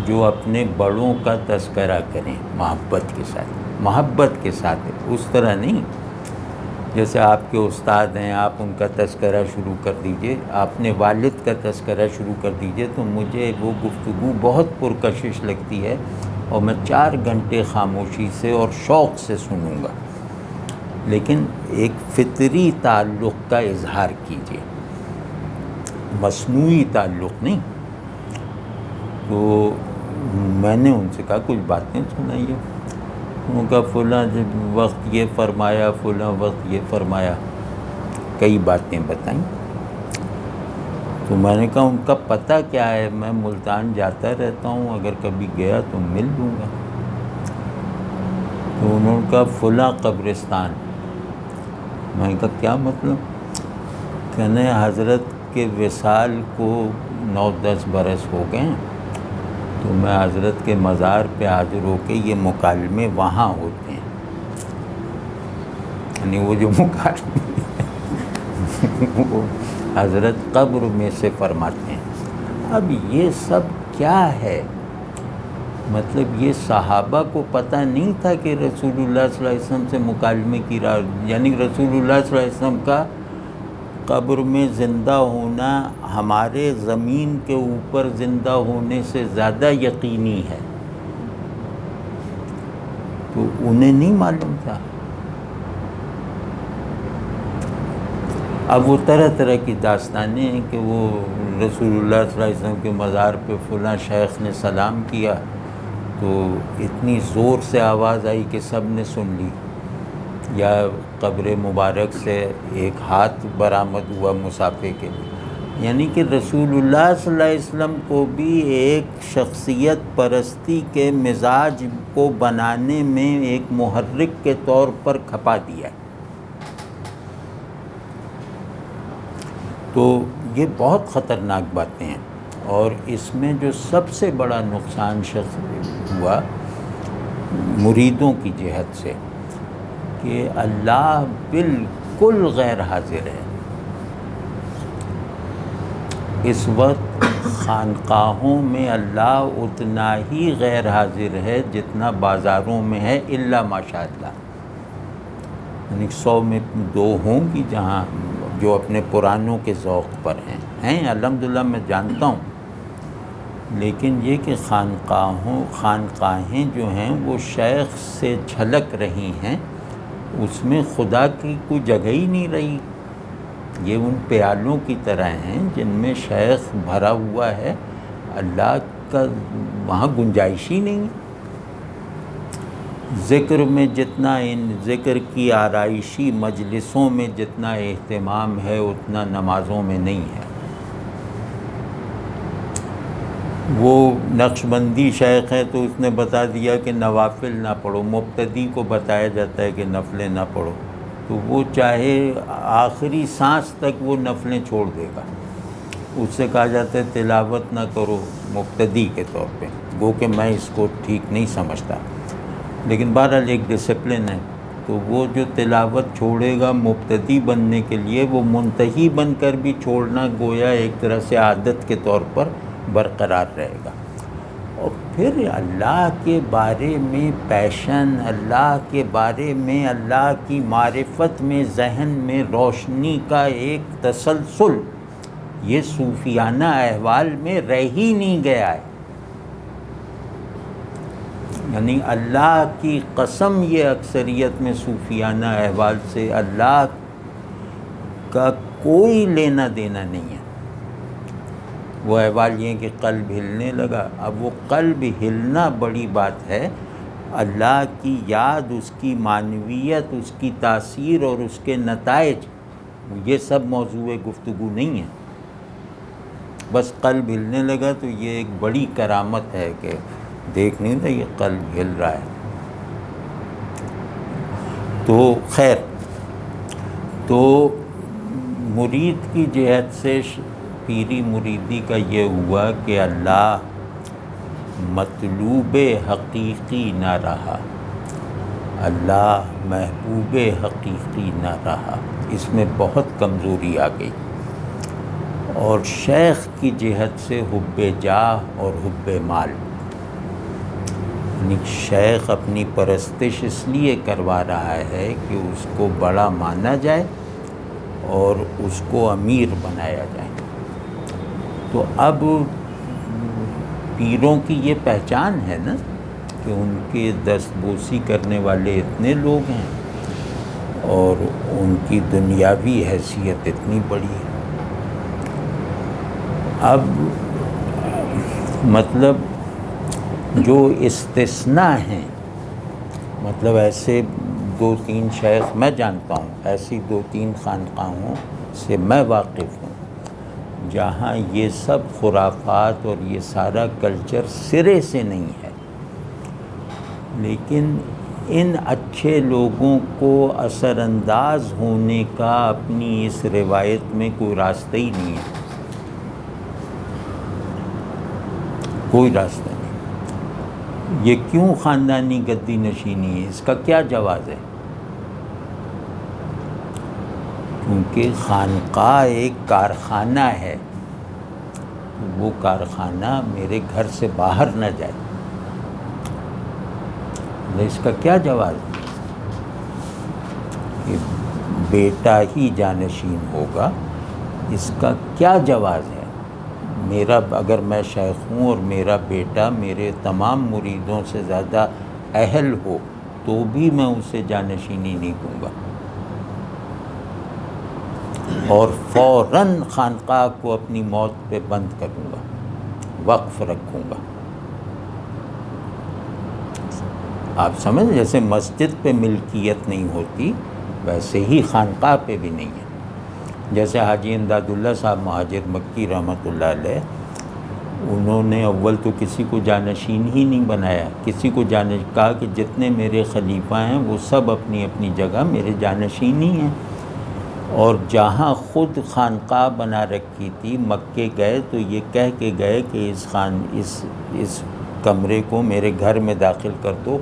جو اپنے بڑوں کا تذکرہ کریں محبت کے ساتھ، اس طرح نہیں جیسے آپ کے استاد ہیں، آپ ان کا تذکرہ شروع کر دیجئے، اپنے والد کا تذکرہ شروع کر دیجئے، تو مجھے وہ گفتگو بہت پرکشش لگتی ہے، اور میں 4 گھنٹے خاموشی سے اور شوق سے سنوں گا، لیکن ایک فطری تعلق کا اظہار کیجئے، مصنوعی تعلق نہیں۔ تو میں نے ان سے کہا کچھ باتیں سنائیے۔ ان کا فلاں وقت یہ فرمایا، فلاں وقت یہ فرمایا، کئی باتیں بتائیں۔ تو میں نے کہا ان کا پتہ کیا ہے؟ میں ملتان جاتا رہتا ہوں، اگر کبھی گیا تو مل لوں گا۔ تو انہوں نے کہا فلاں قبرستان۔ میں نے کہا کیا مطلب؟ کہنے حضرت کے وصال کو 9-10 برس ہو گئے ہیں، تو میں حضرت کے مزار پہ حاضر ہو کے یہ مکالمے وہاں ہوتے ہیں، یعنی وہ جو مکالمے وہ حضرت قبر میں سے فرماتے ہیں۔ اب یہ سب کیا ہے؟ مطلب یہ صحابہ کو پتہ نہیں تھا کہ رسول اللہ صلی اللہ علیہ وسلم سے مکالمے کی یعنی رسول اللہ صلی اللہ علیہ وسلم کا قبر میں زندہ ہونا ہمارے زمین کے اوپر زندہ ہونے سے زیادہ یقینی ہے، تو انہیں نہیں معلوم تھا۔ اب وہ طرح طرح کی داستانیں ہیں کہ وہ رسول اللہ صلی اللہ علیہ وسلم کے مزار پہ فلاں شیخ نے سلام کیا تو اتنی زور سے آواز آئی کہ سب نے سن لی، یا قبر مبارک سے ایک ہاتھ برآمد ہوا مسافے کے لیے، یعنی کہ رسول اللہ صلی اللہ علیہ وسلم کو بھی ایک شخصیت پرستی کے مزاج کو بنانے میں ایک محرک کے طور پر کھپا دیا ہے۔ تو یہ بہت خطرناک باتیں ہیں، اور اس میں جو سب سے بڑا نقصان ہوا مریدوں کی جہت سے کہ اللہ بالکل غیر حاضر ہے۔ اس وقت خانقاہوں میں اللہ اتنا ہی غیر حاضر ہے جتنا بازاروں میں ہے، الا ماشاء اللہ، یعنی 100 میں 2 ہوں گی جہاں جو اپنے پرانوں کے ذوق پر ہیں الحمدللہ، میں جانتا ہوں، لیکن یہ کہ خانقاہیں جو ہیں وہ شیخ سے جھلک رہی ہیں، اس میں خدا کی کوئی جگہ ہی نہیں رہی۔ یہ ان پیالوں کی طرح ہیں جن میں شیخ بھرا ہوا ہے، اللہ کا وہاں گنجائش ہی نہیں۔ ذکر میں جتنا ذکر کی آرائشی مجلسوں میں جتنا اہتمام ہے اتنا نمازوں میں نہیں ہے۔ وہ نقشبندی شیخ ہے تو اس نے بتا دیا کہ نوافل نہ پڑھو، مبتدی کو بتایا جاتا ہے کہ نفلیں نہ پڑھو، تو وہ چاہے آخری سانس تک وہ نفلیں چھوڑ دے گا. اس سے کہا جاتا ہے تلاوت نہ کرو مبتدی کے طور پہ، گو کہ میں اس کو ٹھیک نہیں سمجھتا، لیکن بہرحال ایک ڈسپلن ہے. تو وہ جو تلاوت چھوڑے گا مبتدی بننے کے لیے، وہ منتہی بن کر بھی چھوڑنا گویا ایک طرح سے عادت کے طور پر برقرار رہے گا. اور پھر اللہ کے بارے میں پیشن، اللہ کے بارے میں اللہ کی معرفت میں ذہن میں روشنی کا ایک تسلسل، یہ صوفیانہ احوال میں رہ ہی نہیں گیا ہے. یعنی اللہ کی قسم یہ اکثریت میں صوفیانہ احوال سے اللہ کا کوئی لینا دینا نہیں ہے. وہ احوال یہ کہ قلب ہلنے لگا. اب وہ قلب ہلنا بڑی بات ہے، اللہ کی یاد، اس کی معنویت، اس کی تاثیر اور اس کے نتائج، یہ سب موضوع گفتگو نہیں ہے. بس قلب ہلنے لگا تو یہ ایک بڑی کرامت ہے کہ دیکھ نہیں تھا یہ قلب ہل رہا ہے. تو خیر، تو مرید کی جہت سے پیری مریدی کا یہ ہوا کہ اللہ مطلوب حقیقی نہ رہا، اللہ محبوب حقیقی نہ رہا. اس میں بہت کمزوری آ گئی. اور شیخ کی جہت سے حب جاہ اور حب مال، یعنی شیخ اپنی پرستش اس لیے کروا رہا ہے کہ اس کو بڑا مانا جائے اور اس کو امیر بنایا جائے. تو اب پیروں کی یہ پہچان ہے نا کہ ان کے دست بوسی کرنے والے اتنے لوگ ہیں اور ان کی دنیاوی حیثیت اتنی بڑی ہے. اب مطلب جو استثناء ہیں، مطلب ایسے 2-3 شیخ میں جانتا ہوں، ایسی 2-3 خانقاہوں سے میں واقف ہوں جہاں یہ سب خرافات اور یہ سارا کلچر سرے سے نہیں ہے، لیکن ان اچھے لوگوں کو اثر انداز ہونے کا اپنی اس روایت میں کوئی راستہ ہی نہیں ہے، کوئی راستہ نہیں. یہ کیوں خاندانی گدی نشینی ہے؟ اس کا کیا جواز ہے؟ کیونکہ خانقاہ ایک کارخانہ ہے، وہ کارخانہ میرے گھر سے باہر نہ جائے. اس کا کیا جواز ہے کہ بیٹا ہی جانشین ہوگا؟ اس کا کیا جواز ہے؟ میرا اگر میں شیخ ہوں اور میرا بیٹا میرے تمام مریدوں سے زیادہ اہل ہو تو بھی میں اسے جانشینی نہیں دوں گا، اور فوراً خانقاہ کو اپنی موت پہ بند کروں گا، وقف رکھوں گا. آپ سمجھ، جیسے مسجد پہ ملکیت نہیں ہوتی ویسے ہی خانقاہ پہ بھی نہیں ہے. جیسے حاجی امداد اللہ صاحب مہاجر مکی رحمۃ اللہ علیہ، انہوں نے اول تو کسی کو جانشین ہی نہیں بنایا، کسی کو کہا کہ جتنے میرے خلیفہ ہیں وہ سب اپنی اپنی جگہ میرے جانشین ہی ہیں. اور جہاں خود خانقاہ بنا رکھی تھی مکے گئے تو یہ کہہ کے گئے کہ اس کمرے کو میرے گھر میں داخل کر دو،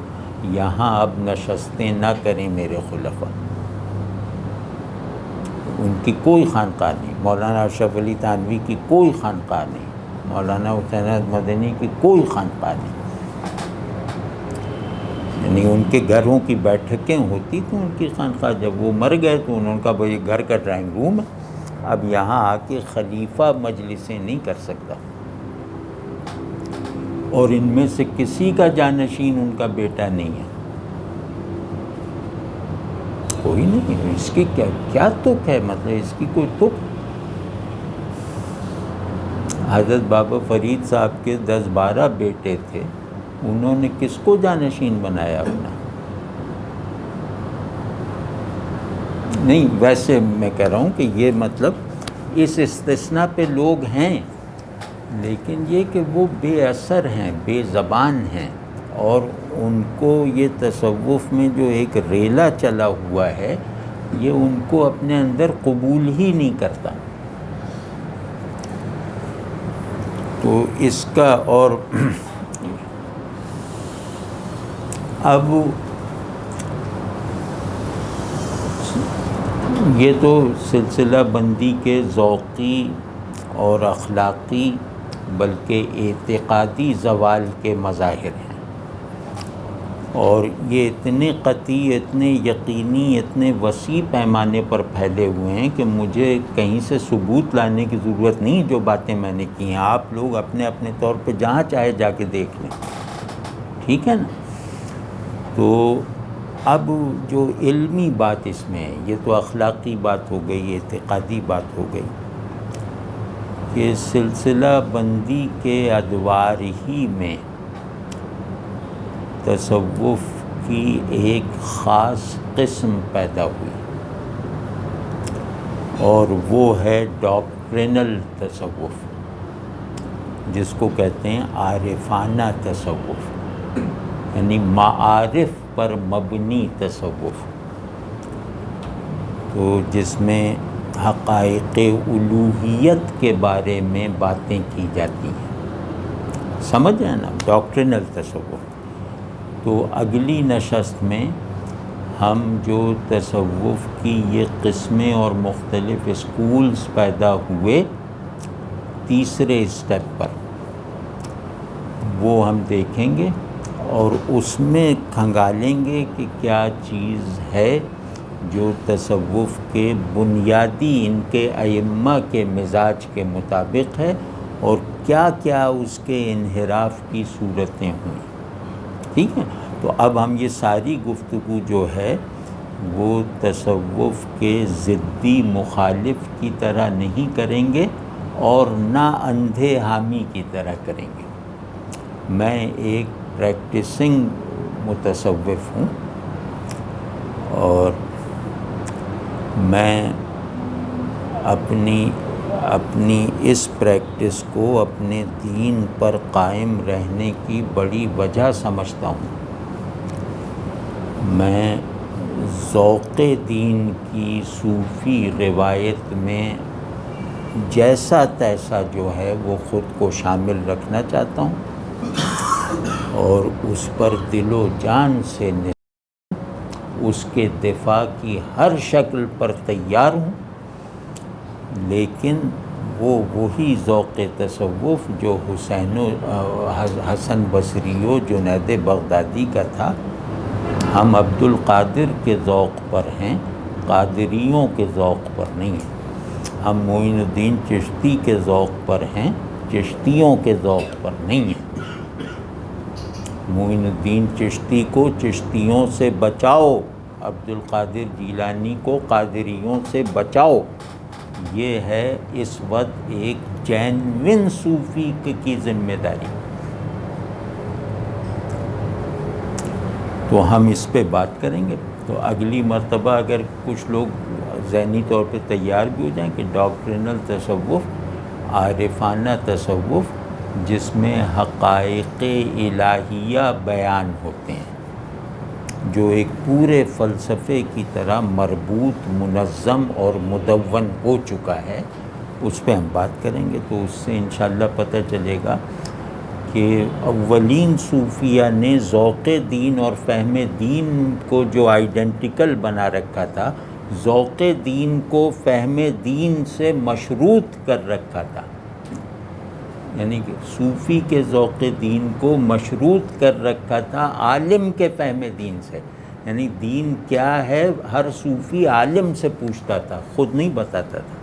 یہاں اب نشستیں نہ کریں میرے خلفاء. ان کی کوئی خانقاہ نہیں، مولانا اشرف علی تھانوی کی کوئی خانقاہ نہیں، مولانا حسین احمد مدنی کی کوئی خانقاہ نہیں. یعنی ان کے گھروں کی بیٹھکیں ہوتی تھیں ان کی خانقاہ. جب وہ مر گئے تو انہوں نے کہا بھائی گھر کا ڈرائنگ روم ہے، اب یہاں آ کے خلیفہ مجلسیں نہیں کر سکتا. اور ان میں سے کسی کا جانشین ان کا بیٹا نہیں ہے، کوئی نہیں. اس کی کیا تک ہے؟ مطلب اس کی کوئی تک؟ حضرت بابا فرید صاحب کے 10-12 بیٹے تھے، انہوں نے کس کو جانشین بنایا اپنا؟ نہیں، ویسے میں کہہ رہا ہوں کہ یہ مطلب اس استثناء پہ لوگ ہیں، لیکن یہ کہ وہ بے اثر ہیں، بے زبان ہیں، اور ان کو یہ تصوف میں جو ایک ریلا چلا ہوا ہے یہ ان کو اپنے اندر قبول ہی نہیں کرتا. تو اس کا اور اب یہ تو سلسلہ بندی کے ذوقی اور اخلاقی بلکہ اعتقادی زوال کے مظاہر ہیں، اور یہ اتنے قطعی، اتنے یقینی، اتنے وسیع پیمانے پر پھیلے ہوئے ہیں کہ مجھے کہیں سے ثبوت لانے کی ضرورت نہیں. جو باتیں میں نے کی ہیں آپ لوگ اپنے اپنے طور پہ جہاں چاہے جا کے دیکھ لیں، ٹھیک ہے نا. تو اب جو علمی بات اس میں ہے، یہ تو اخلاقی بات ہو گئی، اعتقادی بات ہو گئی، کہ سلسلہ بندی کے ادوار ہی میں تصوف کی ایک خاص قسم پیدا ہوئی، اور وہ ہے ڈاکٹرینل تصوف، جس کو کہتے ہیں عارفانہ تصوف، یعنی معارف پر مبنی تصوف. تو جس میں حقائق الوہیت کے بارے میں باتیں کی جاتی ہیں، سمجھ رہے ہیں نا، ڈاکٹرینل تصوف. تو اگلی نشست میں ہم جو تصوف کی یہ قسمیں اور مختلف اسکولز پیدا ہوئے تیسرے اسٹیپ پر، وہ ہم دیکھیں گے، اور اس میں کھنگالیں گے کہ کیا چیز ہے جو تصوف کے بنیادی ان کے ائمہ کے مزاج کے مطابق ہے، اور کیا کیا اس کے انحراف کی صورتیں ہوئیں. ٹھیک ہے. تو اب ہم یہ ساری گفتگو جو ہے وہ تصوف کے ضدی مخالف کی طرح نہیں کریں گے، اور نہ اندھے حامی کی طرح کریں گے. میں ایک پریکٹسنگ متصوف ہوں، اور میں اپنی اس پریکٹس کو اپنے دین پر قائم رہنے کی بڑی وجہ سمجھتا ہوں. میں ذوق دین کی صوفی روایت میں جیسا تیسا جو ہے وہ خود کو شامل رکھنا چاہتا ہوں، اور اس پر دل و جان سے اس کے دفاع کی ہر شکل پر تیار ہوں. لیکن وہ وہی ذوق تصوف جو حسن بصری و جنید بغدادی کا تھا. ہم عبد القادر کے ذوق پر ہیں، قادریوں کے ذوق پر نہیں ہیں. ہم معین الدین چشتی کے ذوق پر ہیں، چشتیوں کے ذوق پر نہیں ہیں. معین الدین چشتی کو چشتیوں سے بچاؤ، عبد القادر جیلانی کو قادریوں سے بچاؤ. یہ ہے اس وقت ایک جینوین صوفی کی ذمہ داری. تو ہم اس پہ بات کریں گے. تو اگلی مرتبہ اگر کچھ لوگ ذہنی طور پہ تیار بھی ہو جائیں کہ ڈاکٹرینل تصوف، عارفانہ تصوف، جس میں حقائق الہیہ بیان ہوتے ہیں، جو ایک پورے فلسفے کی طرح مربوط، منظم اور مدون ہو چکا ہے، اس پہ ہم بات کریں گے. تو اس سے انشاءاللہ پتہ چلے گا کہ اولین صوفیہ نے ذوق دین اور فہم دین کو جو آئیڈینٹیکل بنا رکھا تھا، ذوق دین کو فہم دین سے مشروط کر رکھا تھا. یعنی کہ صوفی کے ذوق دین کو مشروط کر رکھا تھا عالم کے فہم دین سے. یعنی دین کیا ہے ہر صوفی عالم سے پوچھتا تھا، خود نہیں بتاتا تھا.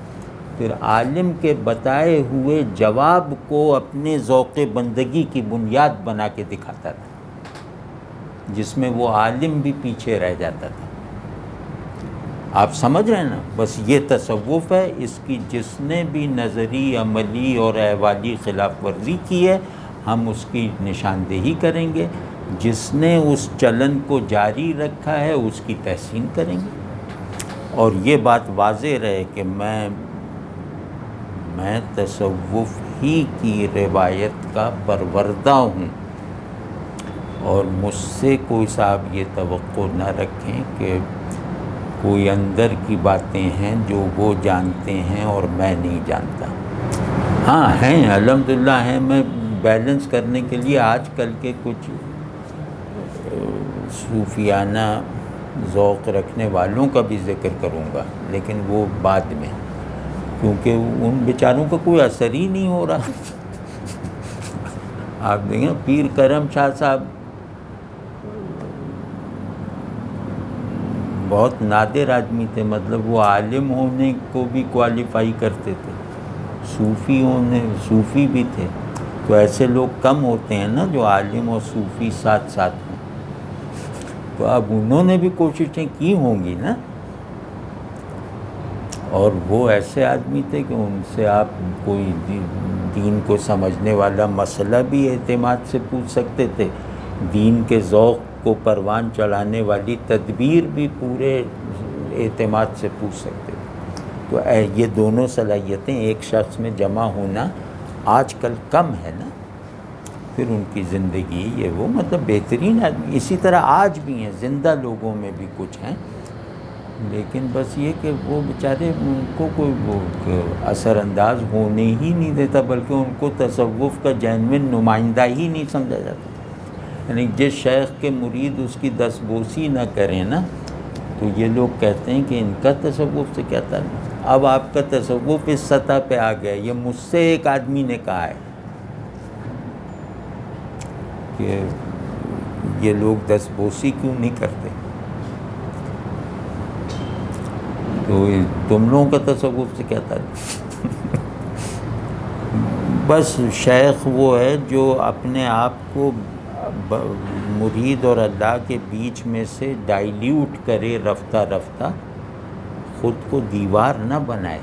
پھر عالم کے بتائے ہوئے جواب کو اپنے ذوق بندگی کی بنیاد بنا کے دکھاتا تھا، جس میں وہ عالم بھی پیچھے رہ جاتا تھا. آپ سمجھ رہے ہیں نا. بس یہ تصوف ہے. اس کی جس نے بھی نظری، عملی اور احوالی خلاف ورزی کی ہے، ہم اس کی نشاندہی کریں گے. جس نے اس چلن کو جاری رکھا ہے اس کی تحسین کریں گے. اور یہ بات واضح رہے کہ میں تصوف ہی کی روایت کا پروردہ ہوں، اور مجھ سے کوئی صاحب یہ توقع نہ رکھیں کہ کوئی اندر کی باتیں ہیں جو وہ جانتے ہیں اور میں نہیں جانتا. ہاں ہیں، الحمدللہ ہیں. میں بیلنس کرنے کے لیے آج کل کے کچھ صوفیانہ ذوق رکھنے والوں کا بھی ذکر کروں گا، لیکن وہ بعد میں، کیونکہ ان بیچاروں کا کوئی اثر ہی نہیں ہو رہا. آپ دیکھیں پیر کرم شاہ صاحب بہت نادر آدمی تھے، مطلب وہ عالم ہونے کو بھی کوالیفائی کرتے تھے، صوفی بھی تھے. تو ایسے لوگ کم ہوتے ہیں نا جو عالم اور صوفی ساتھ ساتھ ہوں. تو اب انہوں نے بھی کوششیں کی ہوں گی نا، اور وہ ایسے آدمی تھے کہ ان سے آپ کوئی دین کو سمجھنے والا مسئلہ بھی اعتماد سے پوچھ سکتے تھے، دین کے ذوق کو پروان چڑھانے والی تدبیر بھی پورے اعتماد سے پوچھ سکتے تھے. تو یہ دونوں صلاحیتیں ایک شخص میں جمع ہونا آج کل کم ہے نا. پھر ان کی زندگی یہ وہ مطلب بہترین آدمی. اسی طرح آج بھی ہیں، زندہ لوگوں میں بھی کچھ ہیں، لیکن بس یہ کہ وہ بیچارے ان کو کوئی وہ اثر انداز ہونے ہی نہیں دیتا، بلکہ ان کو تصوف کا جینوین نمائندہ ہی نہیں سمجھا جاتا. یعنی جس شیخ کے مرید اس کی دستبوسی نہ کریں نا، تو یہ لوگ کہتے ہیں کہ ان کا تصوف سے کیا تعلق. اب آپ کا تصوف اس سطح پہ آ گیا. یہ مجھ سے ایک آدمی نے کہا ہے کہ یہ لوگ دستبوسی کیوں نہیں کرتے. تو تم لوگوں کا تصوف سے کیا تعلق. بس شیخ وہ ہے جو اپنے آپ کو مرید اور اللہ کے بیچ میں سے ڈائلیوٹ کرے رفتہ رفتہ، خود کو دیوار نہ بنائے.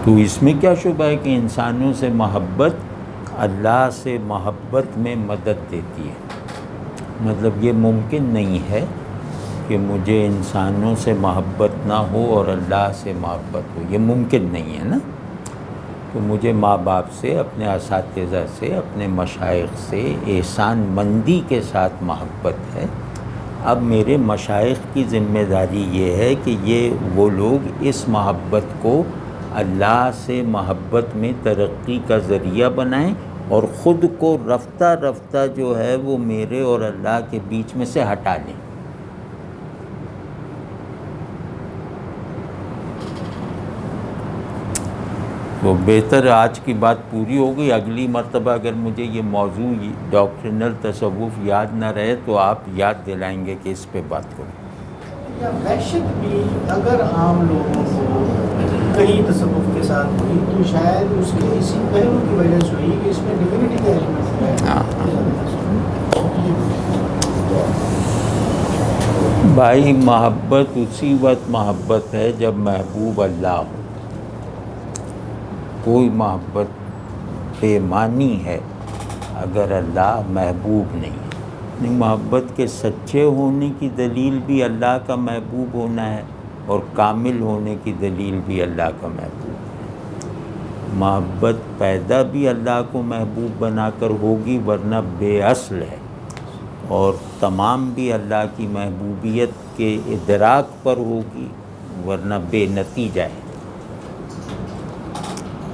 تو اس میں کیا شبہ ہے کہ انسانوں سے محبت اللہ سے محبت میں مدد دیتی ہے. مطلب یہ ممکن نہیں ہے کہ مجھے انسانوں سے محبت نہ ہو اور اللہ سے محبت ہو، یہ ممکن نہیں ہے نا. تو مجھے ماں باپ سے، اپنے اساتذہ سے، اپنے مشائخ سے احسان مندی کے ساتھ محبت ہے. اب میرے مشائخ کی ذمہ داری یہ ہے کہ یہ وہ لوگ اس محبت کو اللہ سے محبت میں ترقی کا ذریعہ بنائیں اور خود کو رفتہ رفتہ جو ہے وہ میرے اور اللہ کے بیچ میں سے ہٹا لیں. تو بہتر آج کی بات پوری ہو گئی. اگلی مرتبہ اگر مجھے یہ موضوع ڈاکٹرنل تصوف یاد نہ رہے تو آپ یاد دلائیں گے کہ اس پہ بات کریں. وحشت بھی اگر عام لوگوں کو کہیں تصوف کے ساتھ ہوئی تو شاید اس کے اسی پہلو کی وجہ سے ہوئی کہ اس میں ڈیونٹی کا ایلیمنٹ ہے. بھائی محبت اسی وقت محبت ہے جب محبوب اللہ ہو. کوئی محبت بے معنی ہے اگر اللہ محبوب نہیں ہے. محبت کے سچے ہونے کی دلیل بھی اللہ کا محبوب ہونا ہے اور کامل ہونے کی دلیل بھی اللہ کا محبوب ہے. محبت پیدا بھی اللہ کو محبوب بنا کر ہوگی، ورنہ بے اصل ہے، اور تمام بھی اللہ کی محبوبیت کے ادراک پر ہوگی، ورنہ بے نتیجہ ہے.